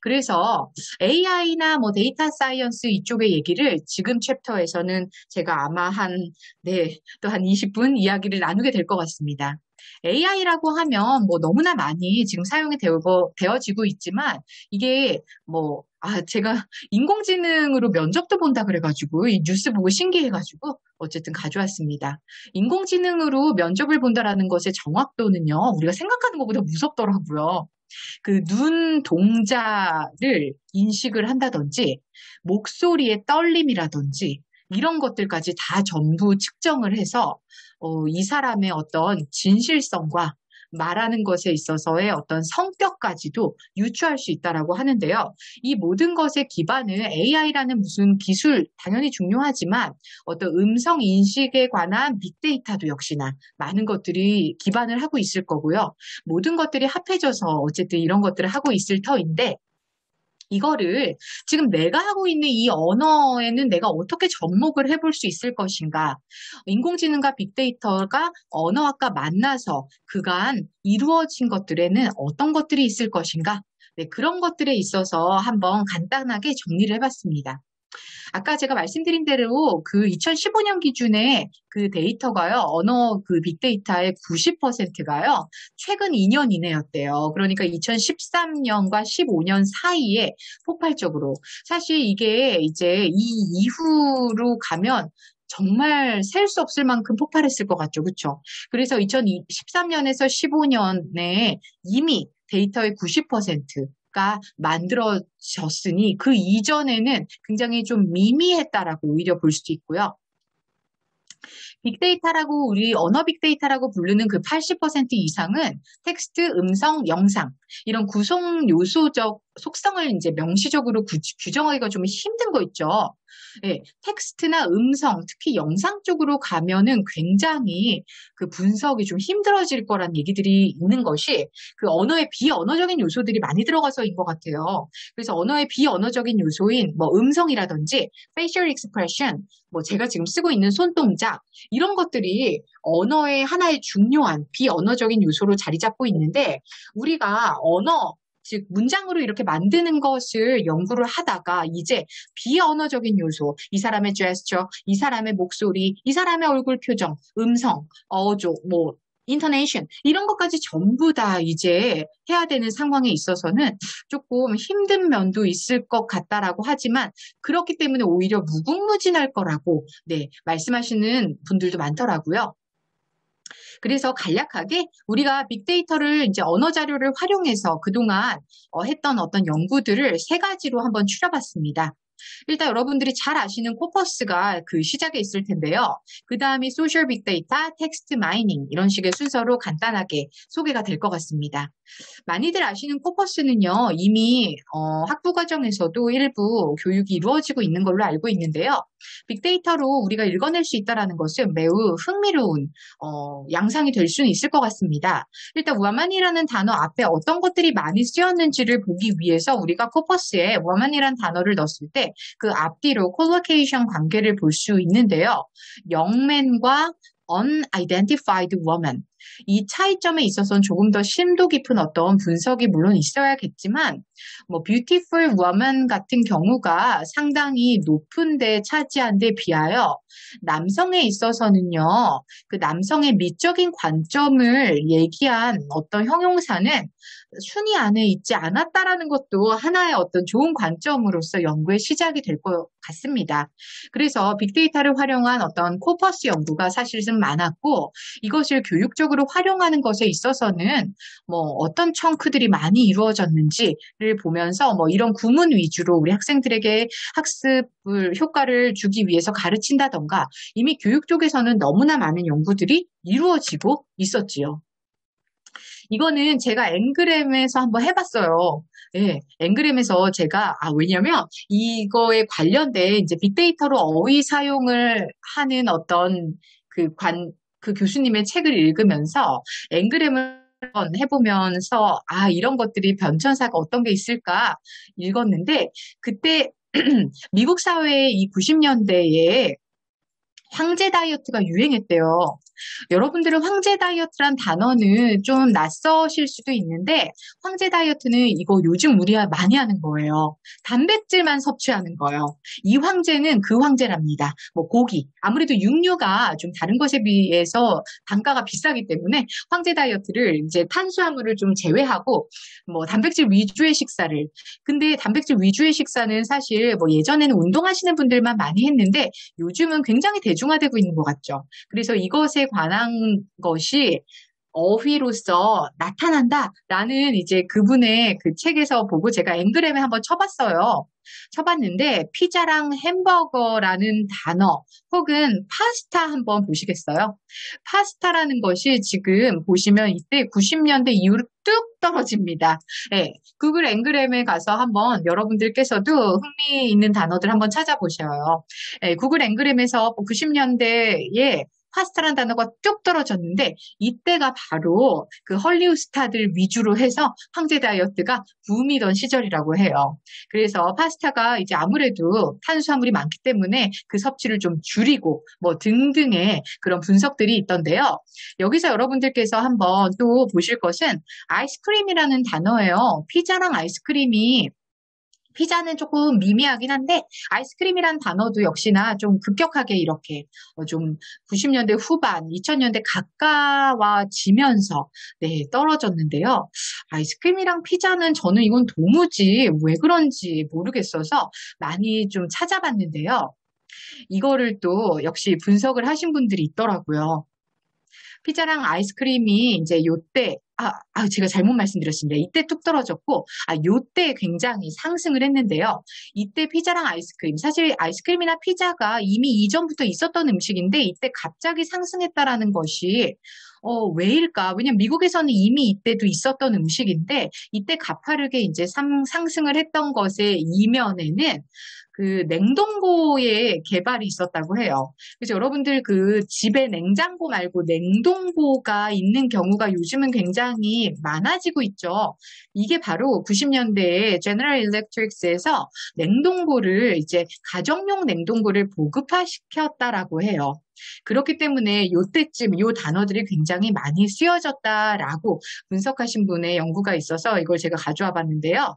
Speaker 2: 그래서 AI나 뭐 데이터 사이언스 이쪽의 얘기를 지금 챕터에서는 제가 아마 또 한 20분 이야기를 나누게 될 것 같습니다. AI라고 하면 뭐 너무나 많이 지금 사용이 되어지고 있지만 이게 제가 인공지능으로 면접도 본다 그래가지고 이 뉴스 보고 신기해가지고 어쨌든 가져왔습니다. 인공지능으로 면접을 본다라는 것의 정확도는요, 우리가 생각하는 것보다 무섭더라고요. 그 눈 동자를 인식을 한다든지 목소리의 떨림이라든지 이런 것들까지 다 전부 측정을 해서 이 사람의 어떤 진실성과 말하는 것에 있어서의 어떤 성격까지도 유추할 수 있다라고 하는데요. 이 모든 것의 기반을 AI라는 무슨 기술 당연히 중요하지만 어떤 음성 인식에 관한 빅데이터도 역시나 많은 것들이 기반을 하고 있을 거고요. 모든 것들이 합해져서 어쨌든 이런 것들을 하고 있을 터인데 이거를 지금 내가 하고 있는 이 언어에는 내가 어떻게 접목을 해볼 수 있을 것인가? 인공지능과 빅데이터가 언어학과 만나서 그간 이루어진 것들에는 어떤 것들이 있을 것인가? 그런 것들에 있어서 한번 간단하게 정리를 해봤습니다. 아까 제가 말씀드린 대로 그 2015년 기준에 그 데이터가요, 언어 그 빅데이터의 90%가요, 최근 2년 이내였대요. 그러니까 2013년과 15년 사이에 폭발적으로. 사실 이게 이제 이 이후로 가면 정말 셀 수 없을 만큼 폭발했을 것 같죠. 그렇죠? 그래서 2013년에서 15년에 이미 데이터의 90%가 만들어졌으니 그 이전에는 굉장히 좀 미미했다라고 오히려 볼 수도 있고요. 빅데이터라고 우리 언어 빅데이터라고 부르는 그 80% 이상은 텍스트, 음성, 영상 이런 구성 요소적 속성을 이제 명시적으로 규정하기가 좀 힘든 거 있죠. 네, 텍스트나 음성, 특히 영상 쪽으로 가면은 굉장히 그 분석이 좀 힘들어질 거란 얘기들이 있는 것이 그 언어의 비언어적인 요소들이 많이 들어가서인 것 같아요. 그래서 언어의 비언어적인 요소인 뭐 음성이라든지 facial expression, 뭐 제가 지금 쓰고 있는 손동작 이런 것들이 언어의 하나의 중요한 비언어적인 요소로 자리 잡고 있는데 우리가 언어 즉 문장으로 이렇게 만드는 것을 연구를 하다가 이제 비언어적인 요소, 이 사람의 제스처, 이 사람의 목소리, 이 사람의 얼굴 표정, 음성, 어조, 뭐 인터네이션 이런 것까지 전부 다 이제 해야 되는 상황에 있어서는 조금 힘든 면도 있을 것 같다라고 하지만 그렇기 때문에 오히려 무궁무진할 거라고 말씀하시는 분들도 많더라고요. 그래서 간략하게 우리가 빅데이터를 이제 언어 자료를 활용해서 그동안 했던 어떤 연구들을 세 가지로 한번 추려봤습니다. 일단 여러분들이 잘 아시는 코퍼스가 그 시작에 있을 텐데요. 그 다음이 소셜 빅데이터, 텍스트 마이닝 이런 식의 순서로 간단하게 소개가 될 것 같습니다. 많이들 아시는 코퍼스는요, 이미 학부 과정에서도 일부 교육이 이루어지고 있는 걸로 알고 있는데요. 빅데이터로 우리가 읽어낼 수 있다는 것은 매우 흥미로운 양상이 될 수는 있을 것 같습니다. 일단 워만이라는 단어 앞에 어떤 것들이 많이 쓰였는지를 보기 위해서 우리가 코퍼스에 워만이라는 단어를 넣었을 때 그 앞뒤로 콜로케이션 관계를 볼 수 있는데요. 영맨과 unidentified woman. 이 차이점에 있어서는 조금 더 심도 깊은 어떤 분석이 물론 있어야겠지만, beautiful woman 같은 경우가 상당히 높은 데 차지한 데 비하여 남성에 있어서는요, 그 남성의 미적인 관점을 얘기한 어떤 형용사는 순위 안에 있지 않았다라는 것도 하나의 어떤 좋은 관점으로서 연구의 시작이 될 것 같습니다. 그래서 빅데이터를 활용한 어떤 코퍼스 연구가 사실은 많았고, 이것을 교육적으로 활용하는 것에 있어서는 어떤 청크들이 많이 이루어졌는지를 보면서 이런 구문 위주로 우리 학생들에게 학습을 효과를 주기 위해서 가르친다던가 이미 교육 쪽에서는 너무나 많은 연구들이 이루어지고 있었지요. 이거는 제가 앵그램에서 한번 해봤어요. 예, 앵그램에서 제가, 왜냐면 이거에 관련된 이제 빅데이터로 어휘 사용을 하는 어떤 그 교수님의 책을 읽으면서 앵그램을 해보면서, 이런 것들이 변천사가 어떤 게 있을까 읽었는데, 그때 미국 사회의 이 90년대에 황제 다이어트가 유행했대요. 여러분들은 황제 다이어트란 단어는 좀 낯서실 수도 있는데 황제 다이어트는 이거 요즘 우리 많이 하는 거예요. 단백질만 섭취하는 거예요. 이 황제는 그 황제랍니다. 고기, 아무래도 육류가 좀 다른 것에 비해서 단가가 비싸기 때문에 황제 다이어트를 이제 탄수화물을 좀 제외하고 단백질 위주의 식사를. 근데 단백질 위주의 식사는 사실 예전에는 운동하시는 분들만 많이 했는데 요즘은 굉장히 대중화되고 있는 것 같죠. 그래서 이것에 관한 것이 어휘로서 나타난다라는 이제 그분의 그 책에서 보고 제가 앵그램에 한번 쳐봤어요. 쳐봤는데 피자랑 햄버거라는 단어 혹은 파스타 한번 보시겠어요? 파스타라는 것이 지금 보시면 이때 90년대 이후로 뚝 떨어집니다. 네, 구글 앵그램에 가서 한번 여러분들께서도 흥미 있는 단어들 한번 찾아보셔요. 네, 구글 앵그램에서 90년대에 파스타라는 단어가 쭉 떨어졌는데 이때가 바로 그 헐리우드 스타들 위주로 해서 황제 다이어트가 붐이던 시절이라고 해요. 그래서 파스타가 이제 아무래도 탄수화물이 많기 때문에 그 섭취를 좀 줄이고 등등의 그런 분석들이 있던데요. 여기서 여러분들께서 한번 또 보실 것은 아이스크림이라는 단어예요. 피자랑 아이스크림이 피자는 조금 미미하긴 한데 아이스크림이란 단어도 역시나 좀 급격하게 이렇게 좀 90년대 후반, 2000년대 가까워지면서 떨어졌는데요. 아이스크림이랑 피자는 저는 이건 도무지 왜 그런지 모르겠어서 많이 좀 찾아봤는데요. 이거를 또 역시 분석을 하신 분들이 있더라고요. 피자랑 아이스크림이 이제 요때, 제가 잘못 말씀드렸습니다. 이때 뚝 떨어졌고, 요때 굉장히 상승을 했는데요. 이때 피자랑 아이스크림, 사실 아이스크림이나 피자가 이미 이전부터 있었던 음식인데, 이때 갑자기 상승했다라는 것이, 왜일까? 왜냐면 미국에서는 이미 이때도 있었던 음식인데, 이때 가파르게 이제 상승을 했던 것의 이면에는 그 냉동고의 개발이 있었다고 해요. 그래서 여러분들 그 집에 냉장고 말고 냉동고가 있는 경우가 요즘은 굉장히 많아지고 있죠. 이게 바로 90년대에 제너럴 일렉트릭스에서 냉동고를 이제 가정용 냉동고를 보급화시켰다라고 해요. 그렇기 때문에 요때쯤 요 단어들이 굉장히 많이 쓰여졌다라고 분석하신 분의 연구가 있어서 이걸 제가 가져와 봤는데요.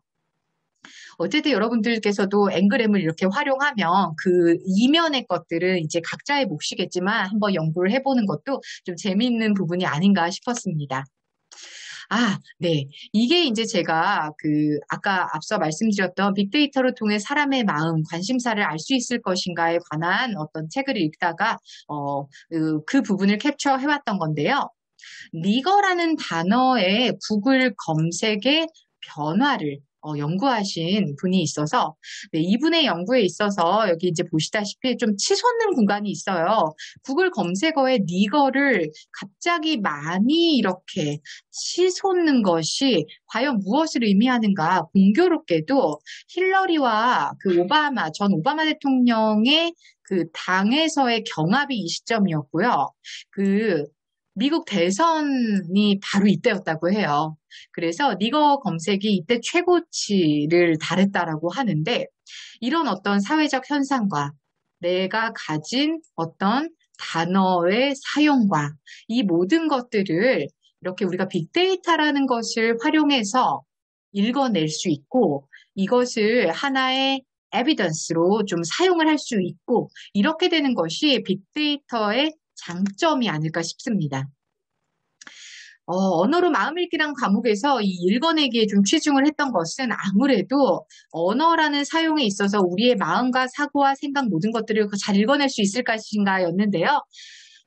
Speaker 2: 어쨌든 여러분들께서도 앵그램을 이렇게 활용하면 그 이면의 것들은 이제 각자의 몫이겠지만 한번 연구를 해보는 것도 좀 재미있는 부분이 아닌가 싶었습니다. 네. 이게 이제 제가 아까 앞서 말씀드렸던 빅데이터를 통해 사람의 마음, 관심사를 알 수 있을 것인가에 관한 어떤 책을 읽다가, 그 부분을 캡처해왔던 건데요. 니거라는 단어의 구글 검색의 변화를 연구하신 분이 있어서, 네, 이분의 연구에 있어서 여기 이제 보시다시피 좀 치솟는 공간이 있어요. 구글 검색어에 니거를 갑자기 많이 이렇게 치솟는 것이 과연 무엇을 의미하는가, 공교롭게도 힐러리와 전 오바마 대통령의 그 당에서의 경합이 이 시점이었고요. 미국 대선이 바로 이때였다고 해요. 그래서 니거 검색이 이때 최고치를 달했다라고 하는데, 이런 어떤 사회적 현상과 내가 가진 어떤 단어의 사용과 이 모든 것들을 이렇게 우리가 빅데이터라는 것을 활용해서 읽어낼 수 있고, 이것을 하나의 에비던스로 좀 사용을 할 수 있고, 이렇게 되는 것이 빅데이터의 장점이 아닐까 싶습니다. 언어로 마음 읽기란 과목에서 이 읽어내기에 좀 치중을 했던 것은 아무래도 언어라는 사용에 있어서 우리의 마음과 사고와 생각 모든 것들을 잘 읽어낼 수 있을 것인가였는데요.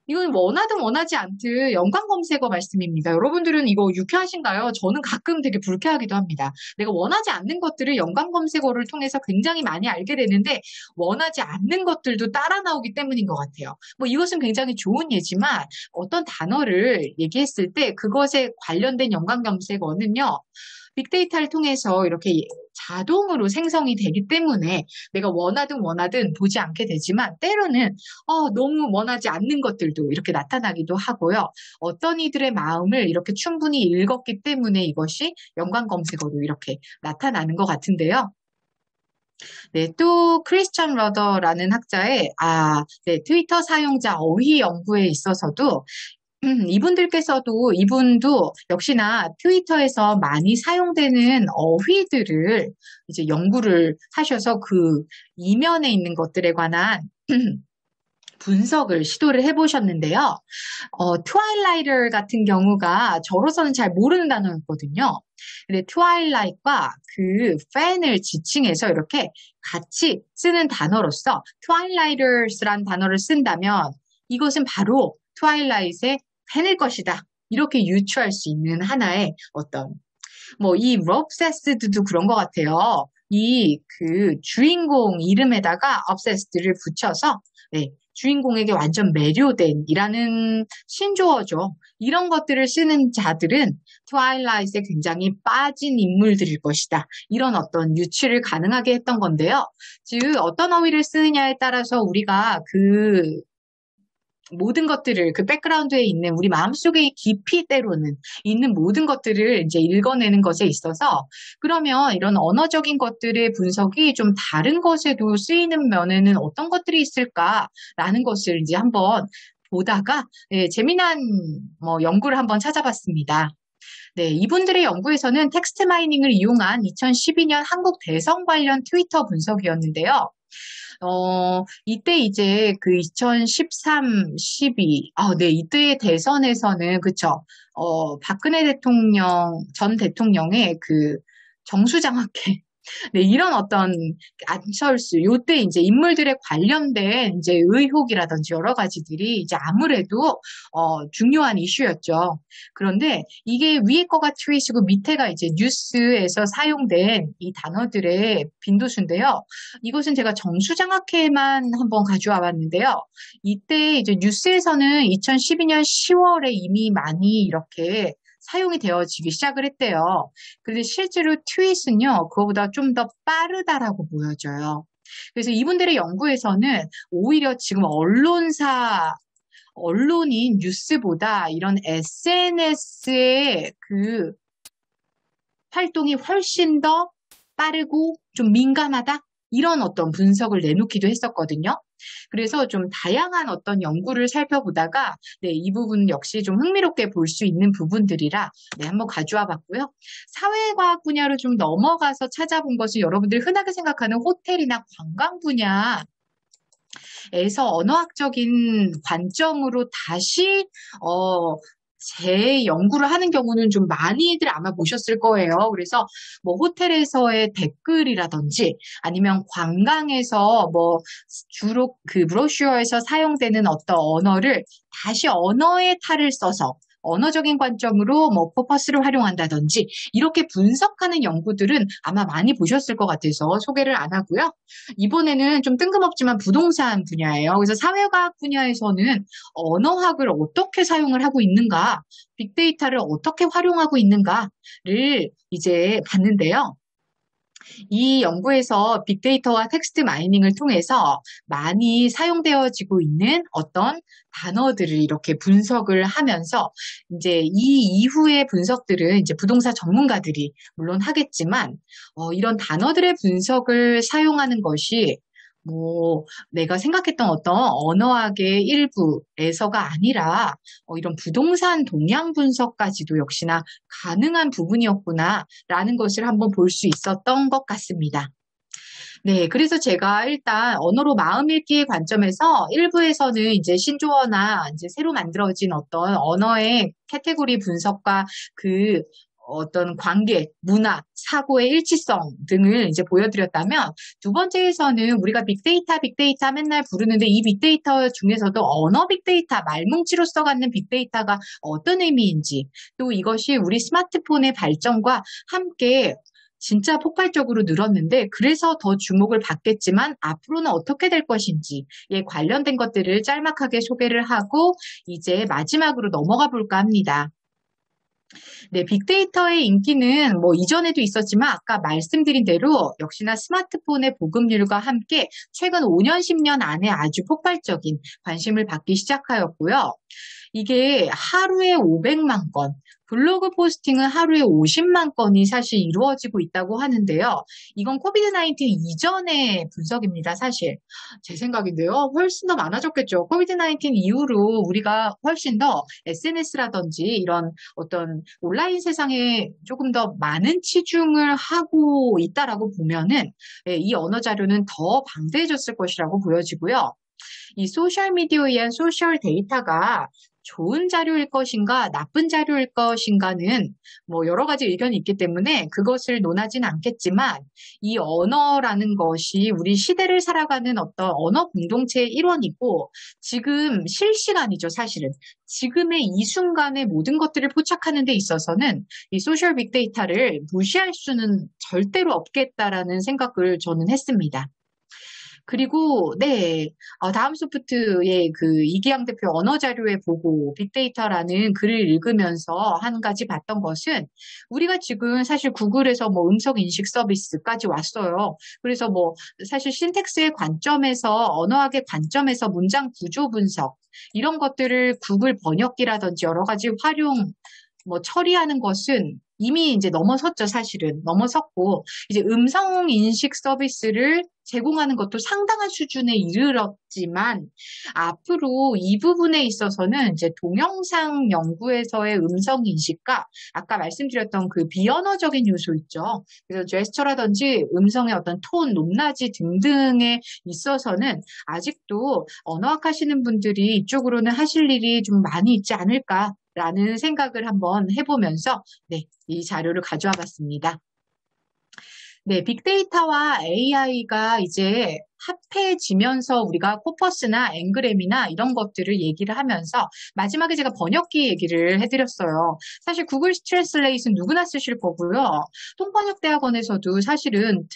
Speaker 2: 이건 원하든 원하지 않든 연관 검색어 말씀입니다. 여러분들은 이거 유쾌하신가요? 저는 가끔 되게 불쾌하기도 합니다. 내가 원하지 않는 것들을 연관 검색어를 통해서 굉장히 많이 알게 되는데 원하지 않는 것들도 따라 나오기 때문인 것 같아요. 뭐 이것은 굉장히 좋은 예지만 어떤 단어를 얘기했을 때 그것에 관련된 연관 검색어는요. 빅데이터를 통해서 이렇게 자동으로 생성이 되기 때문에 내가 원하든 보지 않게 되지만 때로는 너무 원하지 않는 것들도 이렇게 나타나기도 하고요. 어떤 이들의 마음을 이렇게 충분히 읽었기 때문에 이것이 연관 검색어로 이렇게 나타나는 것 같은데요. 네, 또 크리스천 러더라는 학자의 트위터 사용자 어휘 연구에 있어서도 이분도 역시나 트위터에서 많이 사용되는 어휘들을 이제 연구를 하셔서 그 이면에 있는 것들에 관한 분석을 시도를 해보셨는데요. 트와일라이트 같은 경우가 저로서는 잘 모르는 단어였거든요. 근데 트와일라이트과 그 팬을 지칭해서 이렇게 같이 쓰는 단어로서 트와일라이트라는 단어를 쓴다면 이것은 바로 트와일라이트의 팬일 것이다. 이렇게 유추할 수 있는 하나의 이 obsessed도 그런 것 같아요. 주인공 이름에다가 obsessed를 붙여서, 네, 주인공에게 완전 매료된이라는 신조어죠. 이런 것들을 쓰는 자들은 트와일라이트에 굉장히 빠진 인물들일 것이다. 이런 어떤 유추를 가능하게 했던 건데요. 즉, 어떤 어휘를 쓰느냐에 따라서 우리가 모든 것들을 백그라운드에 있는 우리 마음속에 깊이 때로는 있는 모든 것들을 이제 읽어내는 것에 있어서 그러면 이런 언어적인 것들의 분석이 좀 다른 것에도 쓰이는 면에는 어떤 것들이 있을까라는 것을 이제 한번 보다가 재미난 연구를 한번 찾아봤습니다. 네, 이분들의 연구에서는 텍스트 마이닝을 이용한 2012년 한국 대선 관련 트위터 분석이었는데요. 이때 이제 2013, 12, 네, 이때의 대선에서는, 그쵸. 박근혜 전 대통령의 정수장학회, 네, 이런 어떤 안철수, 요때 이제 인물들에 관련된 이제 의혹이라든지 여러 가지들이 이제 아무래도 중요한 이슈였죠. 그런데 이게 위에 거가 트윗이고 밑에가 이제 뉴스에서 사용된 이 단어들의 빈도수인데요. 이것은 제가 정수장학회만 한번 가져와 봤는데요. 이때 이제 뉴스에서는 2012년 10월에 이미 많이 이렇게 사용이 되어지기 시작을 했대요. 그런데 실제로 트윗은요, 그거보다 좀 더 빠르다라고 보여져요. 그래서 이분들의 연구에서는 오히려 지금 언론인 뉴스보다 이런 SNS의 활동이 훨씬 더 빠르고 좀 민감하다? 이런 어떤 분석을 내놓기도 했었거든요. 그래서 좀 다양한 어떤 연구를 살펴보다가 네, 이 부분 역시 좀 흥미롭게 볼 수 있는 부분들이라 네, 한번 가져와 봤고요. 사회과학 분야로 좀 넘어가서 찾아본 것은 여러분들이 흔하게 생각하는 호텔이나 관광 분야에서 언어학적인 관점으로 다시 제 연구를 하는 경우는 좀 많이들 아마 보셨을 거예요. 그래서 호텔에서의 댓글이라든지 아니면 관광에서 주로 브로슈어에서 사용되는 어떤 언어를 다시 언어의 탈을 써서 언어적인 관점으로 뭐 퍼포스를 활용한다든지 이렇게 분석하는 연구들은 아마 많이 보셨을 것 같아서 소개를 안 하고요. 이번에는 좀 뜬금없지만 부동산 분야예요. 그래서 사회과학 분야에서는 언어학을 어떻게 사용을 하고 있는가, 빅데이터를 어떻게 활용하고 있는가를 이제 봤는데요. 이 연구에서 빅데이터와 텍스트 마이닝을 통해서 많이 사용되어지고 있는 어떤 단어들을 이렇게 분석을 하면서 이제 이 이후의 분석들은 이제 부동산 전문가들이 물론 하겠지만 이런 단어들의 분석을 사용하는 것이 뭐 내가 생각했던 어떤 언어학의 일부에서가 아니라 이런 부동산 동향 분석까지도 역시나 가능한 부분이었구나라는 것을 한번 볼 수 있었던 것 같습니다. 네, 그래서 제가 일단 언어로 마음 읽기의 관점에서 일부에서는 이제 신조어나 이제 새로 만들어진 어떤 언어의 카테고리 분석과 그 어떤 관계, 문화, 사고의 일치성 등을 이제 보여드렸다면 두 번째에서는 우리가 빅데이터 맨날 부르는데 이 빅데이터 중에서도 언어 빅데이터, 말뭉치로서 갖는 빅데이터가 어떤 의미인지 또 이것이 우리 스마트폰의 발전과 함께 진짜 폭발적으로 늘었는데 그래서 더 주목을 받겠지만 앞으로는 어떻게 될 것인지에 관련된 것들을 짤막하게 소개를 하고 이제 마지막으로 넘어가 볼까 합니다. 네, 빅데이터의 인기는 뭐 이전에도 있었지만 아까 말씀드린 대로 역시나 스마트폰의 보급률과 함께 최근 5년, 10년 안에 아주 폭발적인 관심을 받기 시작하였고요. 이게 하루에 500만 건, 블로그 포스팅은 하루에 50만 건이 사실 이루어지고 있다고 하는데요. 이건 코비드-19 이전의 분석입니다, 사실. 제 생각인데요. 훨씬 더 많아졌겠죠. 코비드-19 이후로 우리가 훨씬 더 SNS라든지 이런 어떤 온라인 세상에 조금 더 많은 치중을 하고 있다라고 보면은 이 언어 자료는 더 방대해졌을 것이라고 보여지고요. 이 소셜미디어에 의한 소셜 데이터가 좋은 자료일 것인가, 나쁜 자료일 것인가는 뭐 여러 가지 의견이 있기 때문에 그것을 논하진 않겠지만 이 언어라는 것이 우리 시대를 살아가는 어떤 언어 공동체의 일원이고 지금 실시간이죠, 사실은. 지금의 이 순간의 모든 것들을 포착하는 데 있어서는 이 소셜 빅데이터를 무시할 수는 절대로 없겠다라는 생각을 저는 했습니다. 그리고 네, 다음 소프트의 그 이기양 대표 언어 자료에 보고 빅데이터라는 글을 읽으면서 한 가지 봤던 것은 우리가 지금 사실 구글에서 뭐 음성 인식 서비스까지 왔어요. 그래서 뭐 사실 신텍스의 관점에서 언어학의 관점에서 문장 구조 분석 이런 것들을 구글 번역기라든지 여러 가지 활용 뭐 처리하는 것은 이미 이제 넘어섰죠, 사실은. 넘어섰고, 이제 음성 인식 서비스를 제공하는 것도 상당한 수준에 이르렀지만, 앞으로 이 부분에 있어서는 이제 동영상 연구에서의 음성 인식과 아까 말씀드렸던 그 비언어적인 요소 있죠. 그래서 제스처라든지 음성의 어떤 톤, 높낮이 등등에 있어서는 아직도 언어학 하시는 분들이 이쪽으로는 하실 일이 좀 많이 있지 않을까. 라는 생각을 한번 해보면서 네, 이 자료를 가져와 봤습니다. 네, 빅데이터와 AI가 이제 합해지면서 우리가 코퍼스나 앵그램이나 이런 것들을 얘기를 하면서 마지막에 제가 번역기 얘기를 해드렸어요. 사실 구글 트랜슬레이트는 누구나 쓰실 거고요. 통번역대학원에서도 사실은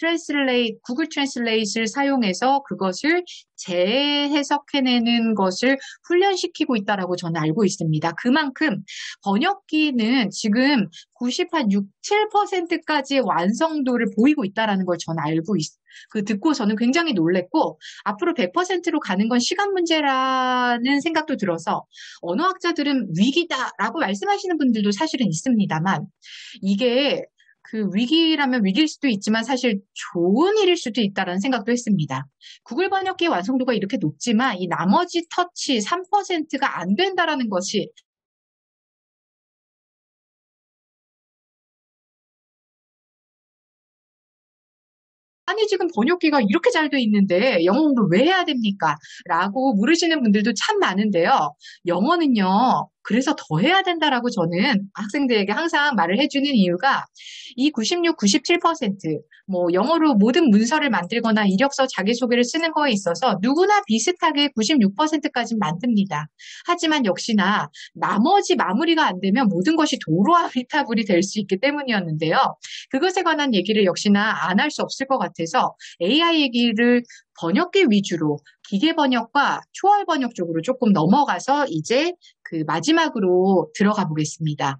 Speaker 2: 구글 트랜슬레이트를 사용해서 그것을 재해석해내는 것을 훈련시키고 있다라고 저는 알고 있습니다. 그만큼 번역기는 지금 6, 7%까지의 완성도를 보이고 있다라는 걸 저는 듣고서는 굉장히 놀랬고 앞으로 100%로 가는 건 시간 문제라는 생각도 들어서 언어학자들은 위기다라고 말씀하시는 분들도 사실은 있습니다만 이게 그 위기라면 위기일 수도 있지만 사실 좋은 일일 수도 있다라는 생각도 했습니다. 구글 번역기의 완성도가 이렇게 높지만 이 나머지 터치 3%가 안 된다라는 것이 아니 지금 번역기가 이렇게 잘 돼 있는데 영어 공부를 왜 해야 됩니까? 라고 물으시는 분들도 참 많은데요. 영어는요. 그래서 더 해야 된다라고 저는 학생들에게 항상 말을 해주는 이유가 이 96, 97% 뭐 영어로 모든 문서를 만들거나 이력서 자기소개를 쓰는 거에 있어서 누구나 비슷하게 96%까지는 만듭니다. 하지만 역시나 나머지 마무리가 안 되면 모든 것이 도로와 위타불이 될 수 있기 때문이었는데요. 그것에 관한 얘기를 역시나 안 할 수 없을 것 같아서 AI 얘기를 번역기 위주로 기계 번역과 초월 번역 쪽으로 조금 넘어가서 이제 그 마지막으로 들어가 보겠습니다.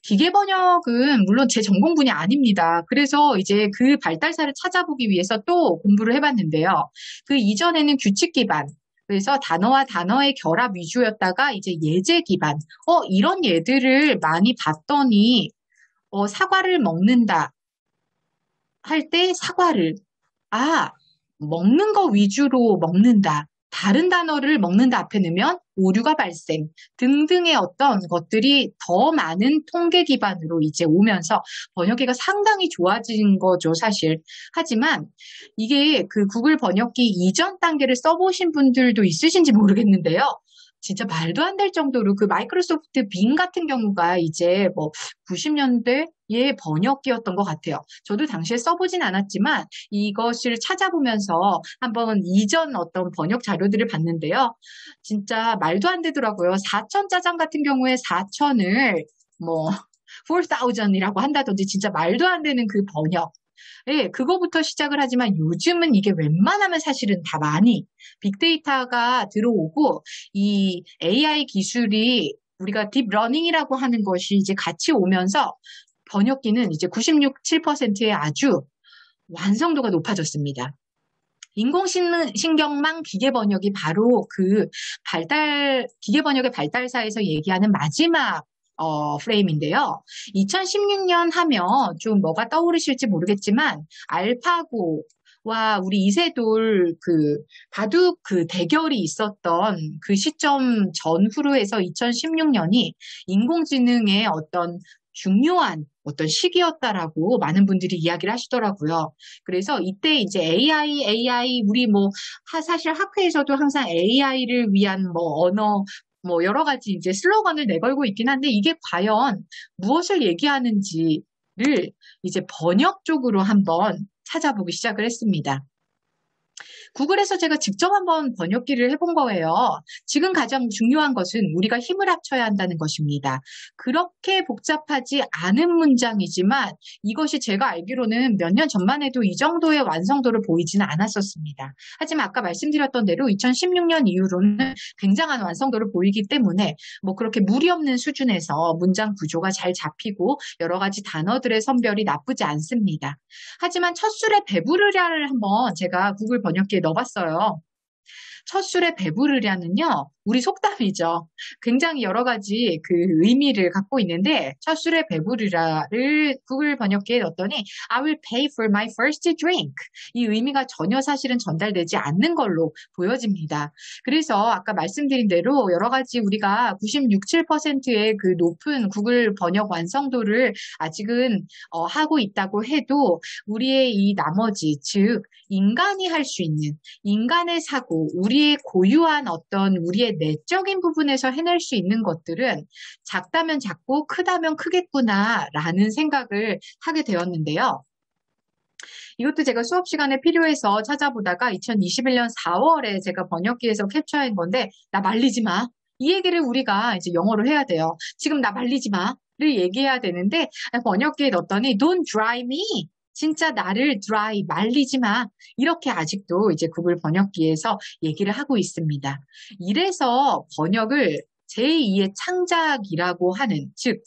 Speaker 2: 기계 번역은 물론 제 전공 분야 아닙니다. 그래서 이제 그 발달사를 찾아보기 위해서 또 공부를 해봤는데요. 그 이전에는 규칙 기반, 그래서 단어와 단어의 결합 위주였다가 이제 예제 기반, 이런 예들을 많이 봤더니 사과를 먹는다 할 때 사과를, 먹는 거 위주로 먹는다. 다른 단어를 먹는다 앞에 넣으면 오류가 발생 등등의 어떤 것들이 더 많은 통계 기반으로 이제 오면서 번역기가 상당히 좋아진 거죠, 사실. 하지만 이게 그 구글 번역기 이전 단계를 써보신 분들도 있으신지 모르겠는데요. 진짜 말도 안 될 정도로 그 마이크로소프트 빙 같은 경우가 이제 뭐 90년대의 번역기였던 것 같아요. 저도 당시에 써보진 않았지만 이것을 찾아보면서 한번 이전 어떤 번역 자료들을 봤는데요. 진짜 말도 안 되더라고요. 4천 짜장 같은 경우에 4천을 뭐 4,000이라고 한다든지 진짜 말도 안 되는 그 번역. 네, 그거부터 시작을 하지만 요즘은 이게 웬만하면 사실은 다 많이 빅데이터가 들어오고 이 AI 기술이 우리가 딥러닝이라고 하는 것이 이제 같이 오면서 번역기는 이제 96, 7%의 아주 완성도가 높아졌습니다. 인공신경망 기계 번역이 바로 그 기계 번역의 발달사에서 얘기하는 마지막 프레임인데요. 2016년 하면 좀 뭐가 떠오르실지 모르겠지만 알파고와 우리 이세돌 그 바둑 그 대결이 있었던 그 시점 전후로 해서 2016년이 인공지능의 어떤 중요한 어떤 시기였다라고 많은 분들이 이야기를 하시더라고요. 그래서 이때 이제 AI, 우리 뭐, 사실 학회에서도 항상 AI를 위한 뭐 언어, 뭐 여러 가지 이제 슬로건을 내걸고 있긴 한데 이게 과연 무엇을 얘기하는지를 이제 번역 쪽으로 한번 찾아보기 시작을 했습니다. 구글에서 제가 직접 한번 번역기를 해본 거예요. 지금 가장 중요한 것은 우리가 힘을 합쳐야 한다는 것입니다. 그렇게 복잡하지 않은 문장이지만 이것이 제가 알기로는 몇 년 전만 해도 이 정도의 완성도를 보이지는 않았었습니다. 하지만 아까 말씀드렸던 대로 2016년 이후로는 굉장한 완성도를 보이기 때문에 뭐 그렇게 무리 없는 수준에서 문장 구조가 잘 잡히고 여러 가지 단어들의 선별이 나쁘지 않습니다. 하지만 첫 술에 배부르랴를 한번 제가 구글 번역기에 넣어봤어요. 첫 술에 배부르랴는요, 우리 속담이죠. 굉장히 여러 가지 그 의미를 갖고 있는데, 첫 술에 배부르랴를 구글 번역기에 넣었더니, I will pay for my first drink. 이 의미가 전혀 사실은 전달되지 않는 걸로 보여집니다. 그래서 아까 말씀드린 대로 여러 가지 우리가 96, 7%의 그 높은 구글 번역 완성도를 아직은 하고 있다고 해도, 우리의 이 나머지, 즉, 인간이 할 수 있는, 인간의 사고, 우리의 고유한 어떤 우리의 내적인 부분에서 해낼 수 있는 것들은 작다면 작고 크다면 크겠구나라는 생각을 하게 되었는데요. 이것도 제가 수업 시간에 필요해서 찾아보다가 2021년 4월에 제가 번역기에서 캡처한 건데, 나 말리지 마. 이 얘기를 우리가 이제 영어로 해야 돼요. 지금 나 말리지 마를 얘기해야 되는데, 번역기에 넣었더니 don't dry me. 진짜 나를 dry, 말리지 마. 이렇게 아직도 이제 구글 번역기에서 얘기를 하고 있습니다. 이래서 번역을 제2의 창작이라고 하는, 즉,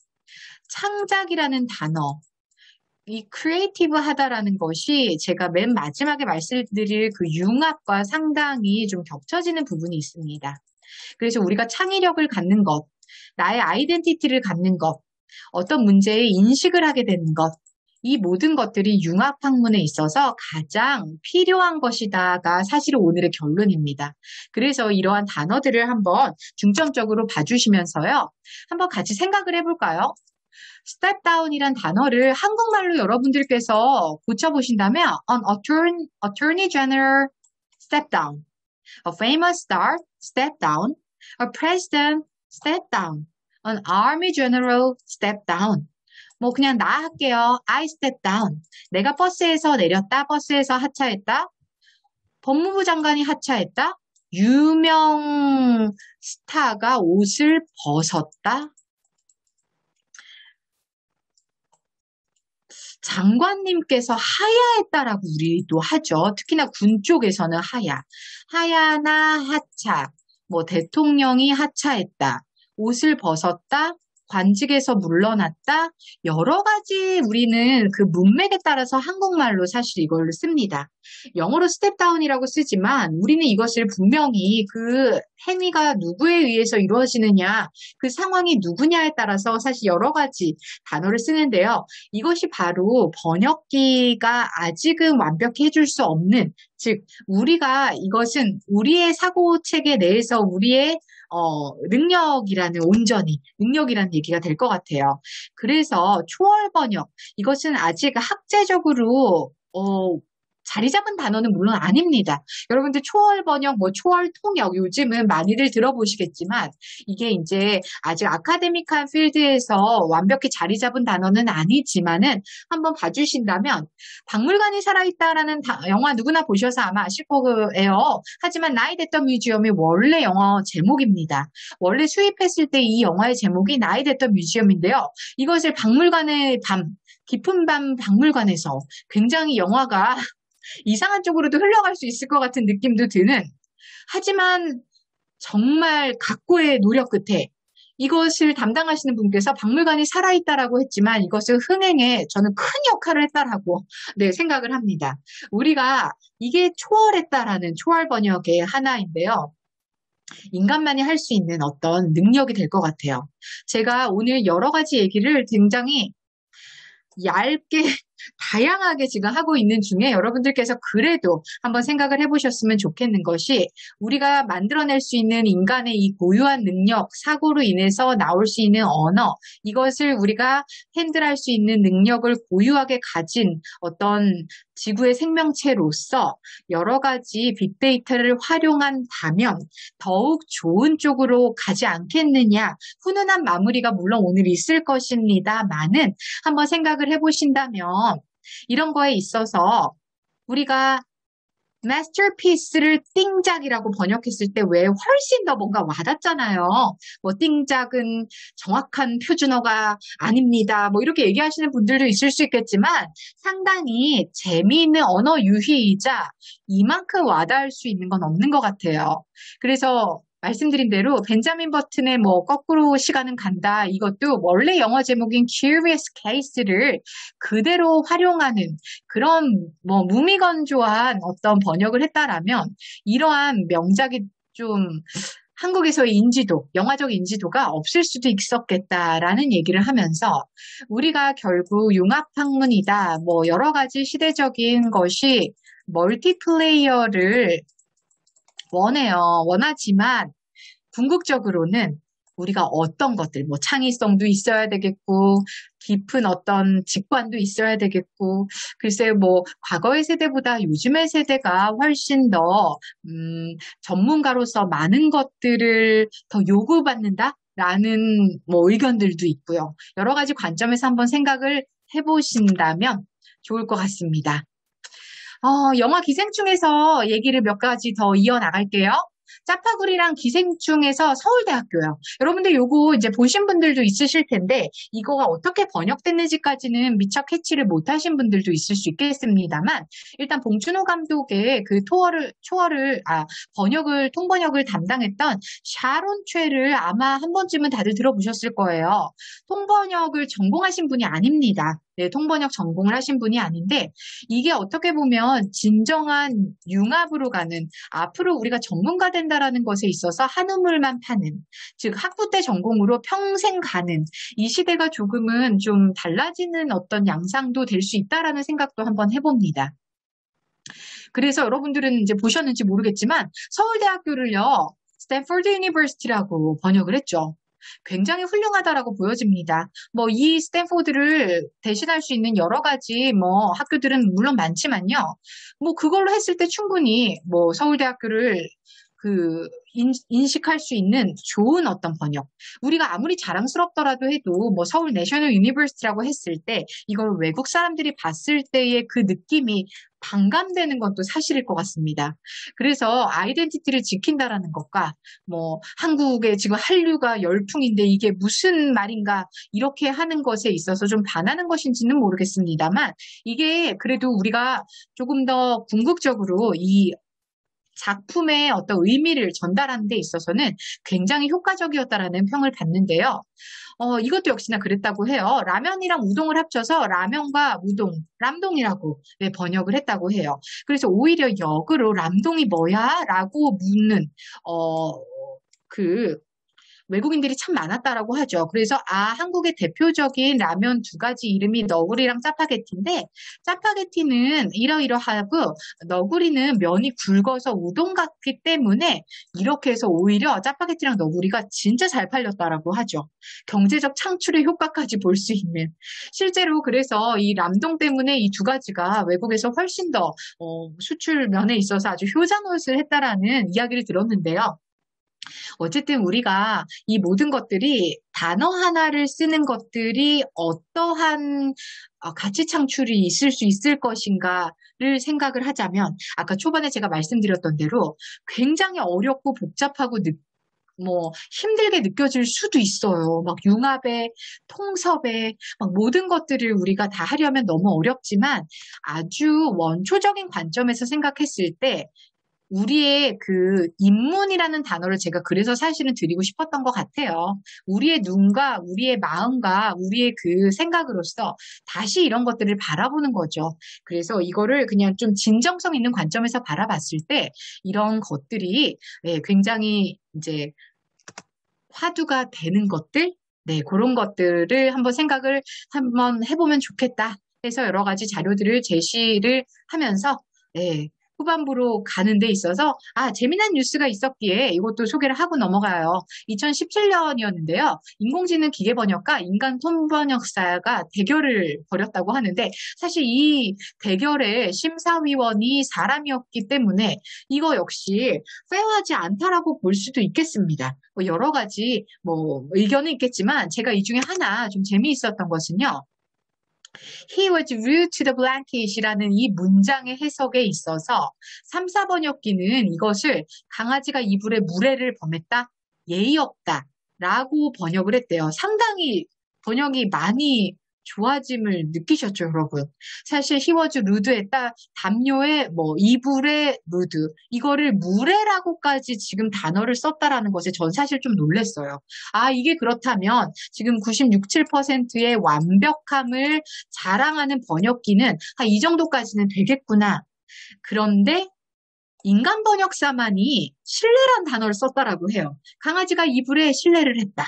Speaker 2: 창작이라는 단어, 이 크리에이티브 하다라는 것이 제가 맨 마지막에 말씀드릴 그 융합과 상당히 좀 겹쳐지는 부분이 있습니다. 그래서 우리가 창의력을 갖는 것, 나의 아이덴티티를 갖는 것, 어떤 문제에 인식을 하게 되는 것, 이 모든 것들이 융합학문에 있어서 가장 필요한 것이다가 사실 오늘의 결론입니다. 그래서 이러한 단어들을 한번 중점적으로 봐주시면서요. 한번 같이 생각을 해볼까요? step down이란 단어를 한국말로 여러분들께서 고쳐보신다면 an attorney general step down, a famous star step down, a president step down. An army general step down. 뭐 그냥 나 할게요. I step down. 내가 버스에서 내렸다. 버스에서 하차했다. 법무부 장관이 하차했다. 유명 스타가 옷을 벗었다. 장관님께서 하야했다라고 우리도 하죠. 특히나 군 쪽에서는 하야. 하야나 하차. 뭐 대통령이 하차했다. 옷을 벗었다. 관직에서 물러났다. 여러 가지 우리는 그 문맥에 따라서 한국말로 사실 이걸 씁니다. 영어로 스텝다운이라고 쓰지만 우리는 이것을 분명히 그 행위가 누구에 의해서 이루어지느냐, 그 상황이 누구냐에 따라서 사실 여러 가지 단어를 쓰는데요. 이것이 바로 번역기가 아직은 완벽히 해줄 수 없는, 즉 우리가 이것은 우리의 사고체계 내에서 우리의 능력이라는, 온전히 능력이라는 얘기가 될 것 같아요. 그래서 초월 번역, 이것은 아직 학제적으로 자리 잡은 단어는 물론 아닙니다. 여러분들 초월 번역, 뭐 초월 통역, 요즘은 많이들 들어보시겠지만 이게 이제 아직 아카데믹한 필드에서 완벽히 자리 잡은 단어는 아니지만은 한번 봐주신다면, 박물관이 살아있다라는 영화 누구나 보셔서 아마 아실 거예요. 하지만 나이 됐던 뮤지엄이 원래 영어 제목입니다. 원래 수입했을 때 이 영화의 제목이 나이 됐던 뮤지엄인데요. 이것을 박물관의 밤, 깊은 밤 박물관에서 굉장히 영화가 이상한 쪽으로도 흘러갈 수 있을 것 같은 느낌도 드는, 하지만 정말 각고의 노력 끝에 이것을 담당하시는 분께서 박물관이 살아있다라고 했지만 이것을 흥행에 저는 큰 역할을 했다라고 생각을 합니다. 우리가 이게 초월했다라는 초월 번역의 하나인데요. 인간만이 할 수 있는 어떤 능력이 될 것 같아요. 제가 오늘 여러 가지 얘기를 굉장히 얇게 다양하게 지금 하고 있는 중에 여러분들께서 그래도 한번 생각을 해보셨으면 좋겠는 것이, 우리가 만들어낼 수 있는 인간의 이 고유한 능력, 사고로 인해서 나올 수 있는 언어, 이것을 우리가 핸들할 수 있는 능력을 고유하게 가진 어떤 지구의 생명체로서 여러 가지 빅데이터를 활용한다면 더욱 좋은 쪽으로 가지 않겠느냐, 훈훈한 마무리가 물론 오늘 있을 것입니다만은 한번 생각을 해보신다면 이런 거에 있어서 우리가 마스터피스를 띵작이라고 번역했을 때 왜 훨씬 더 뭔가 와닿잖아요. 뭐 띵작은 정확한 표준어가 아닙니다. 뭐 이렇게 얘기하시는 분들도 있을 수 있겠지만 상당히 재미있는 언어 유희이자 이만큼 와닿을 수 있는 건 없는 것 같아요. 그래서 말씀드린 대로 벤자민 버튼의 뭐 거꾸로 시간은 간다, 이것도 원래 영어 제목인 Curious Case를 그대로 활용하는 그런 뭐 무미건조한 어떤 번역을 했다라면 이러한 명작이 좀 한국에서의 인지도, 영화적 인지도가 없을 수도 있었겠다라는 얘기를 하면서 우리가 결국 융합학문이다, 뭐 여러 가지 시대적인 것이 멀티플레이어를 원하지만 궁극적으로는 우리가 어떤 것들, 뭐 창의성도 있어야 되겠고 깊은 어떤 직관도 있어야 되겠고, 글쎄요, 뭐 과거의 세대보다 요즘의 세대가 훨씬 더 전문가로서 많은 것들을 더 요구받는다라는 뭐 의견들도 있고요. 여러 가지 관점에서 한번 생각을 해보신다면 좋을 것 같습니다. 영화 기생충에서 얘기를 몇 가지 더 이어나갈게요. 짜파구리랑 기생충에서 서울대학교요. 여러분들 요거 이제 보신 분들도 있으실 텐데 이거가 어떻게 번역됐는지까지는 미처 캐치를 못하신 분들도 있을 수 있겠습니다만, 일단 봉준호 감독의 그 통번역을 담당했던 샤론 최를 아마 한 번쯤은 다들 들어보셨을 거예요. 통번역을 전공하신 분이 아닙니다. 네, 통번역 전공을 하신 분이 아닌데 이게 어떻게 보면 진정한 융합으로 가는, 앞으로 우리가 전문가 된다라는 것에 있어서 한우물만 파는, 즉 학부 때 전공으로 평생 가는 이 시대가 조금은 좀 달라지는 어떤 양상도 될 수 있다라는 생각도 한번 해봅니다. 그래서 여러분들은 이제 보셨는지 모르겠지만 서울대학교를요 스탠포드 유니버시티라고 번역을 했죠. 굉장히 훌륭하다라고 보여집니다. 뭐 이 스탠포드를 대신할 수 있는 여러 가지 뭐 학교들은 물론 많지만요. 뭐 그걸로 했을 때 충분히 뭐 서울대학교를 인식할 수 있는 좋은 어떤 번역. 우리가 아무리 자랑스럽더라도 해도 뭐 서울 내셔널 유니버시티라고 했을 때 이걸 외국 사람들이 봤을 때의 그 느낌이 반감되는 건 또 사실일 것 같습니다. 그래서 아이덴티티를 지킨다라는 것과 뭐 한국에 지금 한류가 열풍인데 이게 무슨 말인가 이렇게 하는 것에 있어서 좀 반하는 것인지는 모르겠습니다만 이게 그래도 우리가 조금 더 궁극적으로 이 작품의 어떤 의미를 전달하는 데 있어서는 굉장히 효과적이었다라는 평을 받는데요. 이것도 역시나 그랬다고 해요. 라면이랑 우동을 합쳐서 라면과 우동, 람동이라고 번역을 했다고 해요. 그래서 오히려 역으로 람동이 뭐야? 라고 묻는, 외국인들이 참 많았다라고 하죠. 그래서 한국의 대표적인 라면 두 가지 이름이 너구리랑 짜파게티인데 짜파게티는 이러이러하고 너구리는 면이 굵어서 우동 같기 때문에 이렇게 해서 오히려 짜파게티랑 너구리가 진짜 잘 팔렸다라고 하죠. 경제적 창출의 효과까지 볼 수 있는. 실제로 그래서 이 람동 때문에 이 두 가지가 외국에서 훨씬 더 수출 면에 있어서 아주 효자노릇을 했다라는 이야기를 들었는데요. 어쨌든 우리가 이 모든 것들이 단어 하나를 쓰는 것들이 어떠한 가치 창출이 있을 수 있을 것인가를 생각을 하자면 아까 초반에 제가 말씀드렸던 대로 굉장히 어렵고 복잡하고 힘들게 느껴질 수도 있어요. 막 융합에, 통섭에, 막 모든 것들을 우리가 다 하려면 너무 어렵지만 아주 원초적인 관점에서 생각했을 때 우리의 그 인문이라는 단어를 제가 그래서 사실은 드리고 싶었던 것 같아요. 우리의 눈과 우리의 마음과 우리의 그 생각으로서 다시 이런 것들을 바라보는 거죠. 그래서 이거를 그냥 좀 진정성 있는 관점에서 바라봤을 때 이런 것들이 굉장히 이제 화두가 되는 것들, 그런 것들을 한번 생각을 한번 해보면 좋겠다 해서 여러 가지 자료들을 제시를 하면서 후반부로 가는 데 있어서 재미난 뉴스가 있었기에 이것도 소개를 하고 넘어가요. 2017년이었는데요. 인공지능 기계번역과 인간 통번역사가 대결을 벌였다고 하는데 사실 이 대결의 심사위원이 사람이었기 때문에 이거 역시 페어하지 않다라고 볼 수도 있겠습니다. 여러 가지 의견은 있겠지만 제가 이 중에 하나 좀 재미있었던 것은요. He was rude to the blanket이라는 이 문장의 해석에 있어서 3, 4번역기는 이것을 강아지가 이불에 물애를 범했다, 예의 없다 라고 번역을 했대요. 상당히 번역이 많이 좋아짐을 느끼셨죠, 여러분. 사실 he was rude했다, 담요에 이불에 rude 이거를 물애라고까지 지금 단어를 썼다라는 것에 전 사실 좀 놀랐어요. 이게 그렇다면 지금 96, 7%의 완벽함을 자랑하는 번역기는 이 정도까지는 되겠구나. 그런데 인간 번역사만이 신뢰란 단어를 썼다라고 해요. 강아지가 이불에 신뢰를 했다.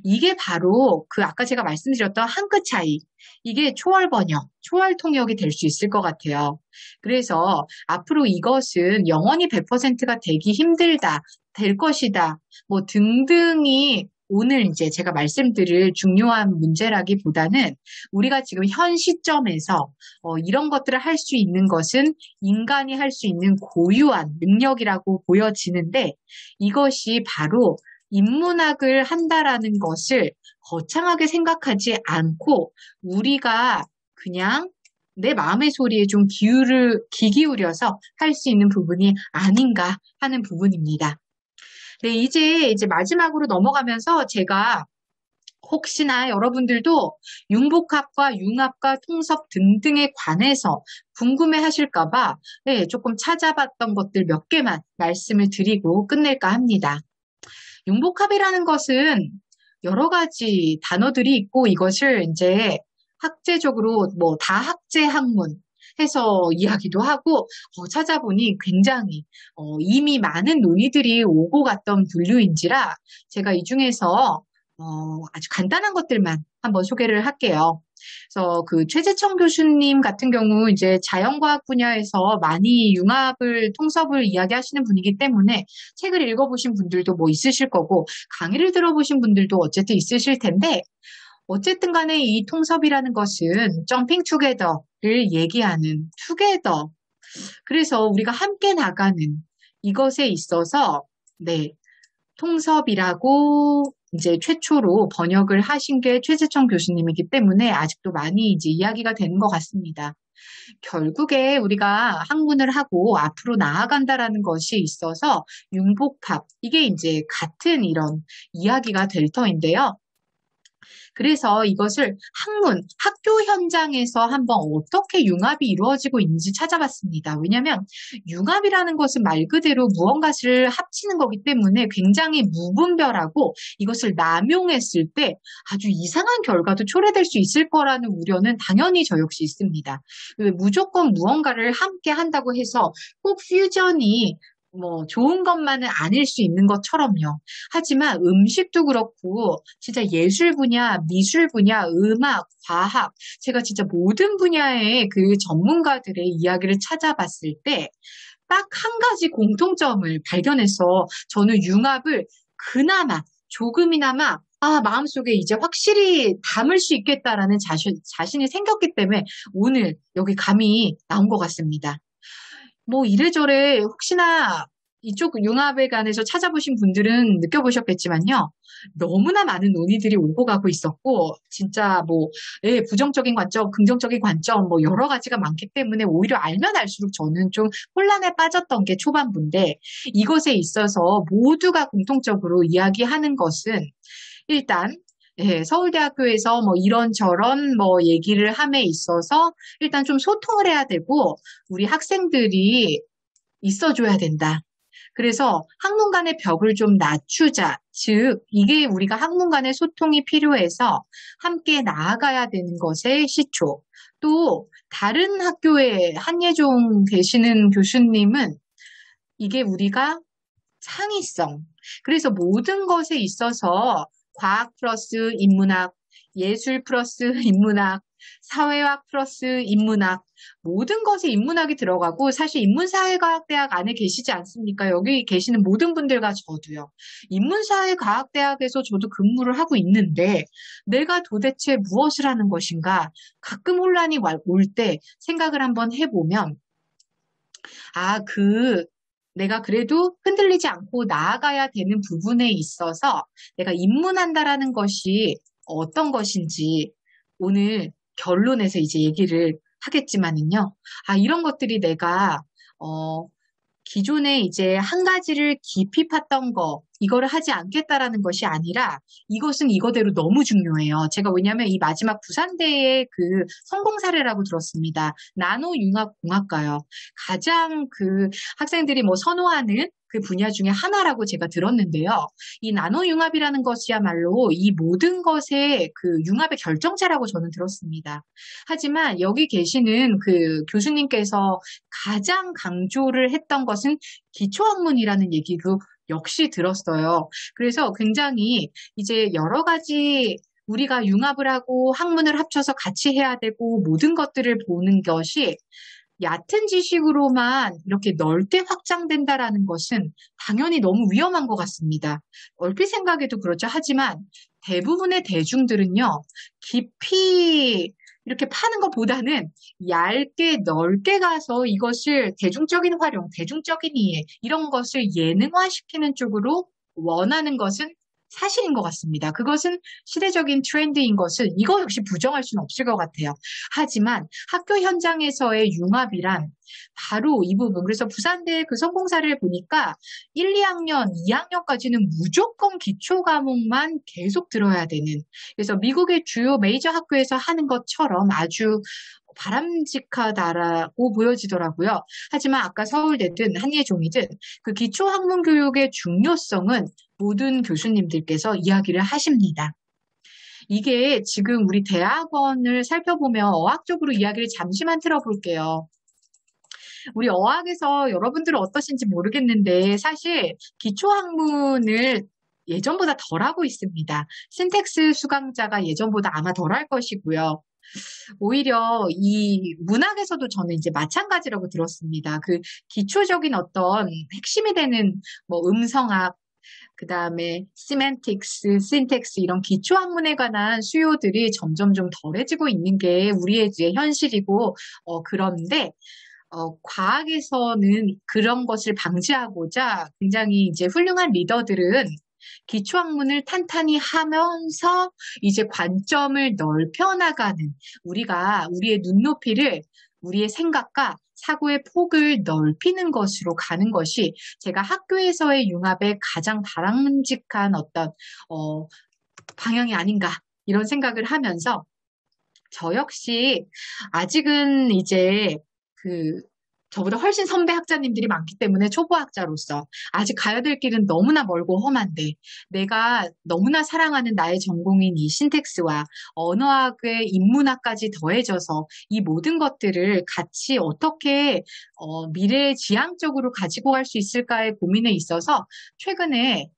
Speaker 2: 이게 바로 아까 제가 말씀드렸던 한 끗 차이. 이게 초월 번역, 초월 통역이 될 수 있을 것 같아요. 그래서 앞으로 이것은 영원히 100%가 되기 힘들다, 될 것이다, 등등이 오늘 이제 제가 말씀드릴 중요한 문제라기보다는 우리가 지금 현 시점에서 이런 것들을 할 수 있는 것은 인간이 할 수 있는 고유한 능력이라고 보여지는데 이것이 바로 인문학을 한다라는 것을 거창하게 생각하지 않고 우리가 그냥 내 마음의 소리에 좀 귀 기울여서 할 수 있는 부분이 아닌가 하는 부분입니다. 이제 마지막으로 넘어가면서 제가 혹시나 여러분들도 융복합과 융합과 통섭 등등에 관해서 궁금해 하실까봐 조금 찾아봤던 것들 몇 개만 말씀을 드리고 끝낼까 합니다. 융복합이라는 것은 여러 가지 단어들이 있고 이것을 이제 학제적으로 다학제 학문 해서 이야기도 하고 찾아보니 굉장히 이미 많은 논의들이 오고 갔던 분류인지라 제가 이 중에서 아주 간단한 것들만 한번 소개를 할게요. 그래서 최재청 교수님 같은 경우 이제 자연과학 분야에서 많이 융합을, 통섭을 이야기하시는 분이기 때문에 책을 읽어보신 분들도 있으실 거고 강의를 들어보신 분들도 어쨌든 있으실 텐데 어쨌든 간에 이 통섭이라는 것은 점핑 투게더를 얘기하는 투게더. 그래서 우리가 함께 나가는 이것에 있어서, 네, 통섭이라고 이제 최초로 번역을 하신 게 최재청 교수님이기 때문에 아직도 많이 이제 이야기가 되는 것 같습니다. 결국에 우리가 학문을 하고 앞으로 나아간다라는 것이 있어서 융복합, 이게 이제 같은 이런 이야기가 될 터인데요. 그래서 이것을 학문, 학교 현장에서 한번 어떻게 융합이 이루어지고 있는지 찾아봤습니다. 왜냐하면 융합이라는 것은 말 그대로 무언가를 합치는 거기 때문에 굉장히 무분별하고 이것을 남용했을 때 아주 이상한 결과도 초래될 수 있을 거라는 우려는 당연히 저 역시 있습니다. 무조건 무언가를 함께 한다고 해서 꼭 퓨전이 뭐 좋은 것만은 아닐 수 있는 것처럼요. 하지만 음식도 그렇고 진짜 예술 분야, 미술 분야, 음악, 과학, 제가 진짜 모든 분야의 그 전문가들의 이야기를 찾아봤을 때 딱 한 가지 공통점을 발견해서 저는 융합을 그나마 조금이나마 마음속에 이제 확실히 담을 수 있겠다라는 자신이 생겼기 때문에 오늘 여기 감이 나온 것 같습니다. 뭐 이래저래 혹시나 이쪽 융합에 관해서 찾아보신 분들은 느껴보셨겠지만요. 너무나 많은 논의들이 오고 가고 있었고 진짜 뭐 부정적인 관점, 긍정적인 관점 뭐 여러 가지가 많기 때문에 오히려 알면 알수록 저는 좀 혼란에 빠졌던 게 초반부인데 이것에 있어서 모두가 공통적으로 이야기하는 것은 일단 서울대학교에서 뭐 이런저런 뭐 얘기를 함에 있어서 일단 좀 소통을 해야 되고 우리 학생들이 있어줘야 된다. 그래서 학문 간의 벽을 좀 낮추자. 즉 이게 우리가 학문 간의 소통이 필요해서 함께 나아가야 되는 것의 시초. 또 다른 학교에 한예종 계시는 교수님은 이게 우리가 창의성. 그래서 모든 것에 있어서 과학 플러스 인문학, 예술 플러스 인문학, 사회학 플러스 인문학, 모든 것에 인문학이 들어가고 사실 인문사회과학대학 안에 계시지 않습니까? 여기 계시는 모든 분들과 저도요. 인문사회과학대학에서 저도 근무를 하고 있는데 내가 도대체 무엇을 하는 것인가? 가끔 혼란이 올 때 생각을 한번 해보면 내가 그래도 흔들리지 않고 나아가야 되는 부분에 있어서 내가 입문한다라는 것이 어떤 것인지 오늘 결론에서 이제 얘기를 하겠지만은요. 이런 것들이 내가 기존에 이제 한 가지를 깊이 팠던 거, 이거를 하지 않겠다라는 것이 아니라 이것은 이거대로 너무 중요해요. 제가 왜냐하면 이 마지막 부산대의 그 성공 사례라고 들었습니다. 나노융합공학과요. 가장 그 학생들이 뭐 선호하는 그 분야 중에 하나라고 제가 들었는데요. 이 나노융합이라는 것이야말로 이 모든 것의 그 융합의 결정체라고 저는 들었습니다. 하지만 여기 계시는 그 교수님께서 가장 강조를 했던 것은 기초학문이라는 얘기도 역시 들었어요. 그래서 굉장히 이제 여러 가지 우리가 융합을 하고 학문을 합쳐서 같이 해야 되고 모든 것들을 보는 것이 얕은 지식으로만 이렇게 넓게 확장된다라는 것은 당연히 너무 위험한 것 같습니다. 얼핏 생각해도 그렇죠. 하지만 대부분의 대중들은요, 깊이 이렇게 파는 것보다는 얇게 넓게 가서 이것을 대중적인 활용, 대중적인 이해 이런 것을 예능화시키는 쪽으로 원하는 것은 사실인 것 같습니다. 그것은 시대적인 트렌드인 것은 이거 역시 부정할 수는 없을 것 같아요. 하지만 학교 현장에서의 융합이란 바로 이 부분. 그래서 부산대 그 성공 사례를 보니까 1, 2학년, 2학년까지는 무조건 기초 과목만 계속 들어야 되는. 그래서 미국의 주요 메이저 학교에서 하는 것처럼 아주 바람직하다라고 보여지더라고요. 하지만 아까 서울대든 한예종이든 그 기초학문 교육의 중요성은 모든 교수님들께서 이야기를 하십니다. 이게 지금 우리 대학원을 살펴보면 어학적으로 이야기를 잠시만 틀어볼게요. 우리 어학에서 여러분들은 어떠신지 모르겠는데 사실 기초학문을 예전보다 덜 하고 있습니다. 신텍스 수강자가 예전보다 아마 덜 할 것이고요. 오히려 이 문학에서도 저는 이제 마찬가지라고 들었습니다. 그 기초적인 어떤 핵심이 되는 뭐 음성학, 그 다음에 시멘틱스, 신텍스 이런 기초학문에 관한 수요들이 점점 좀 덜해지고 있는 게 우리의 이제 현실이고 그런데 과학에서는 그런 것을 방지하고자 굉장히 이제 훌륭한 리더들은 기초학문을 탄탄히 하면서 이제 관점을 넓혀나가는 우리가 우리의 눈높이를 우리의 생각과 사고의 폭을 넓히는 것으로 가는 것이 제가 학교에서의 융합의 가장 바람직한 어떤 방향이 아닌가 이런 생각을 하면서 저 역시 아직은 이제 저보다 훨씬 선배 학자님들이 많기 때문에 초보학자로서 아직 가야 될 길은 너무나 멀고 험한데 내가 너무나 사랑하는 나의 전공인 이 신텍스와 언어학의 인문학까지 더해져서 이 모든 것들을 같이 어떻게 미래지향적으로 가지고 갈 수 있을까의 고민에 있어서 최근에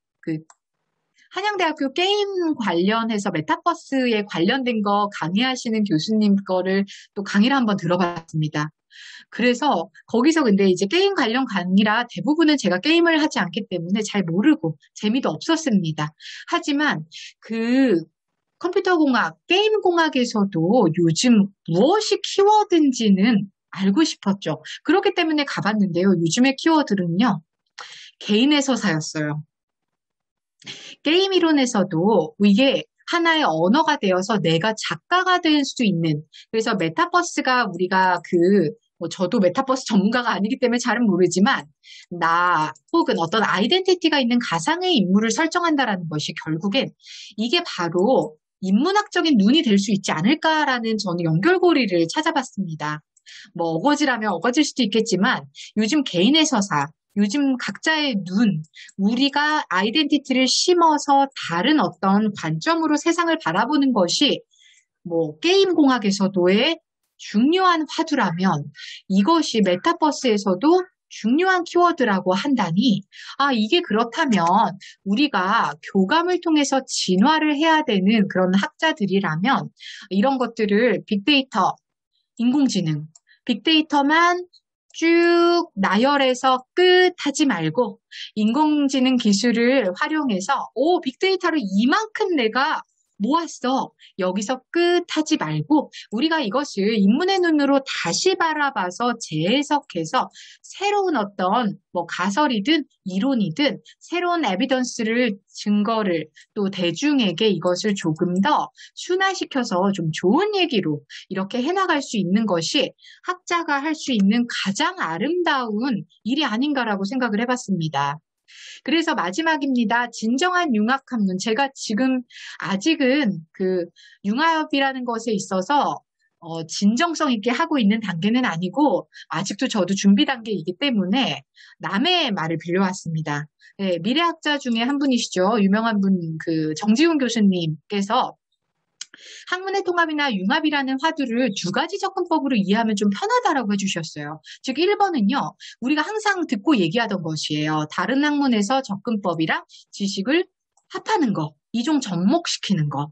Speaker 2: 한양대학교 게임 관련해서 메타버스에 관련된 거 강의하시는 교수님 거를 또 강의를 한번 들어봤습니다. 그래서 거기서 근데 이제 게임 관련 강의라 대부분은 제가 게임을 하지 않기 때문에 잘 모르고 재미도 없었습니다. 하지만 컴퓨터공학, 게임공학에서도 요즘 무엇이 키워드인지는 알고 싶었죠. 그렇기 때문에 가봤는데요. 요즘의 키워드는요. 개인의 서사였어요. 게임 이론에서도 이게 하나의 언어가 되어서 내가 작가가 될 수 있는 그래서 메타버스가 우리가 저도 메타버스 전문가가 아니기 때문에 잘은 모르지만 나 혹은 어떤 아이덴티티가 있는 가상의 인물을 설정한다라는 것이 결국엔 이게 바로 인문학적인 눈이 될 수 있지 않을까라는 저는 연결고리를 찾아봤습니다. 뭐 어거지라면 어거질 수도 있겠지만 요즘 개인의 서사 요즘 각자의 눈, 우리가 아이덴티티를 심어서 다른 어떤 관점으로 세상을 바라보는 것이 게임 공학에서도의 중요한 화두라면 이것이 메타버스에서도 중요한 키워드라고 한다니 이게 그렇다면 우리가 교감을 통해서 진화를 해야 되는 그런 학자들이라면 이런 것들을 빅데이터, 인공지능, 빅데이터만 쭉 나열해서 끝 하지 말고 인공지능 기술을 활용해서 빅데이터를 이만큼 내가 모았어. 여기서 끝 하지 말고 우리가 이것을 인문의 눈으로 다시 바라봐서 재해석해서 새로운 어떤 가설이든 이론이든 새로운 에비던스를 증거를 또 대중에게 이것을 조금 더 순화시켜서 좀 좋은 얘기로 이렇게 해나갈 수 있는 것이 학자가 할 수 있는 가장 아름다운 일이 아닌가라고 생각을 해봤습니다. 그래서 마지막입니다. 진정한 융합학문. 제가 지금 아직은 융합이라는 것에 있어서 진정성 있게 하고 있는 단계는 아니고 아직도 저도 준비 단계이기 때문에 남의 말을 빌려왔습니다. 네, 미래학자 중에 한 분이시죠. 유명한 분 정지훈 교수님께서 학문의 통합이나 융합이라는 화두를 두 가지 접근법으로 이해하면 좀 편하다라고 해주셨어요. 즉 1번은요. 우리가 항상 듣고 얘기하던 것이에요. 다른 학문에서 접근법이랑 지식을 합하는 거, 이종 접목시키는 거.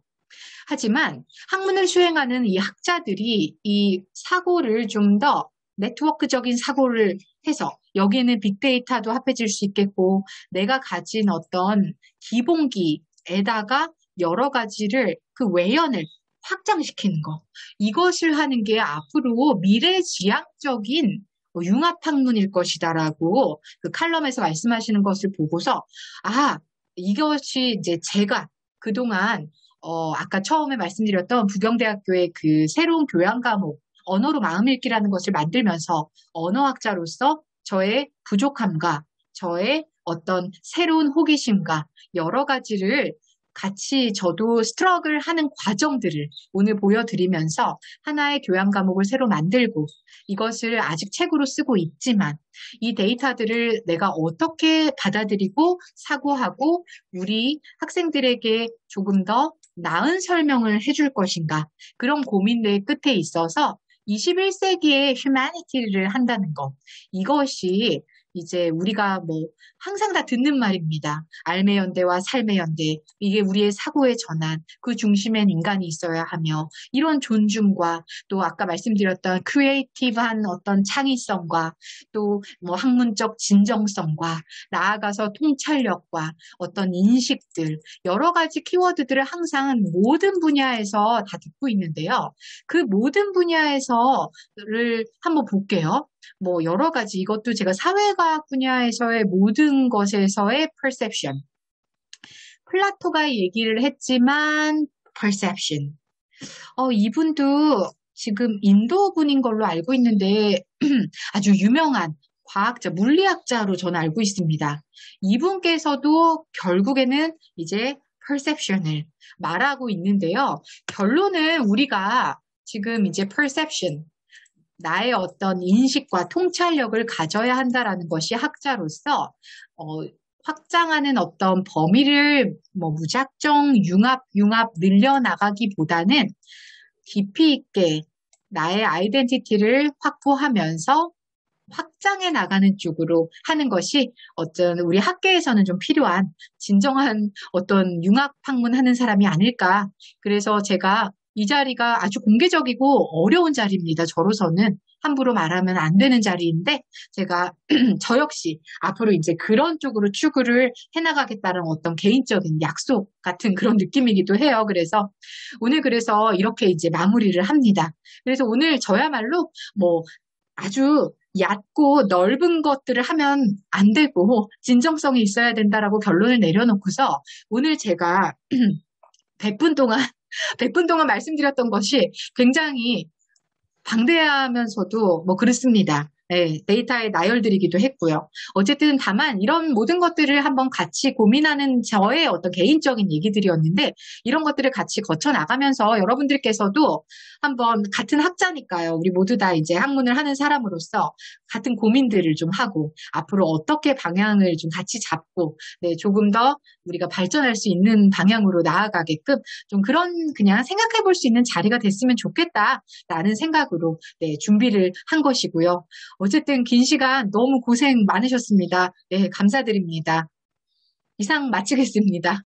Speaker 2: 하지만 학문을 수행하는 이 학자들이 이 사고를 좀 더 네트워크적인 사고를 해서 여기에는 빅데이터도 합해질 수 있겠고 내가 가진 어떤 기본기에다가 여러 가지를 외연을 확장시키는 거. 이것을 하는 게 앞으로 미래지향적인 융합학문일 것이다라고 칼럼에서 말씀하시는 것을 보고서 이것이 이제 제가 그동안 아까 처음에 말씀드렸던 부경대학교의 새로운 교양 과목 언어로 마음 읽기라는 것을 만들면서 언어학자로서 저의 부족함과 저의 어떤 새로운 호기심과 여러 가지를 같이 저도 스트러글 하는 과정들을 오늘 보여드리면서 하나의 교양 과목을 새로 만들고 이것을 아직 책으로 쓰고 있지만 이 데이터들을 내가 어떻게 받아들이고 사고하고 우리 학생들에게 조금 더 나은 설명을 해줄 것인가 그런 고민의 끝에 있어서 21세기의 휴머니티를 한다는 것 이것이 이제 우리가 항상 다 듣는 말입니다. 알매 연대와 삶의 연대 이게 우리의 사고의 전환 그 중심엔 인간이 있어야 하며 이런 존중과 또 아까 말씀드렸던 크리에이티브한 어떤 창의성과 또 학문적 진정성과 나아가서 통찰력과 어떤 인식들 여러 가지 키워드들을 항상 모든 분야에서 다 듣고 있는데요. 그 모든 분야에서를 한번 볼게요. 뭐 여러 가지 이것도 제가 사회과학 분야에서의 모든 것에서의 perception. 플라토가 얘기를 했지만 perception. 이분도 지금 인도 분인 걸로 알고 있는데 아주 유명한 과학자, 물리학자로 저는 알고 있습니다. 이분께서도 결국에는 이제 perception을 말하고 있는데요. 결론은 우리가 지금 이제 perception, 나의 어떤 인식과 통찰력을 가져야 한다라는 것이 학자로서 확장하는 어떤 범위를 뭐 무작정 융합 늘려나가기보다는 깊이 있게 나의 아이덴티티를 확보하면서 확장해 나가는 쪽으로 하는 것이 어떤 우리 학계에서는 좀 필요한 진정한 어떤 융합 학문하는 사람이 아닐까. 그래서 제가 이 자리가 아주 공개적이고 어려운 자리입니다. 저로서는 함부로 말하면 안 되는 자리인데 제가 저 역시 앞으로 이제 그런 쪽으로 추구를 해나가겠다는 어떤 개인적인 약속 같은 그런 느낌이기도 해요. 그래서 오늘 그래서 이렇게 이제 마무리를 합니다. 그래서 오늘 저야말로 뭐 아주 얕고 넓은 것들을 하면 안 되고 진정성이 있어야 된다라고 결론을 내려놓고서 오늘 제가 100분 동안 말씀드렸던 것이 굉장히 방대하면서도 뭐 그렇습니다. 네, 데이터에 나열드리기도 했고요. 어쨌든 다만 이런 모든 것들을 한번 같이 고민하는 저의 어떤 개인적인 얘기들이었는데 이런 것들을 같이 거쳐 나가면서 여러분들께서도 한번 같은 학자니까요. 우리 모두 다 이제 학문을 하는 사람으로서 같은 고민들을 좀 하고 앞으로 어떻게 방향을 좀 같이 잡고 네, 조금 더 우리가 발전할 수 있는 방향으로 나아가게끔 좀 그런 그냥 생각해 볼 수 있는 자리가 됐으면 좋겠다라는 생각으로 네, 준비를 한 것이고요. 어쨌든 긴 시간 너무 고생 많으셨습니다. 네, 감사드립니다. 이상 마치겠습니다.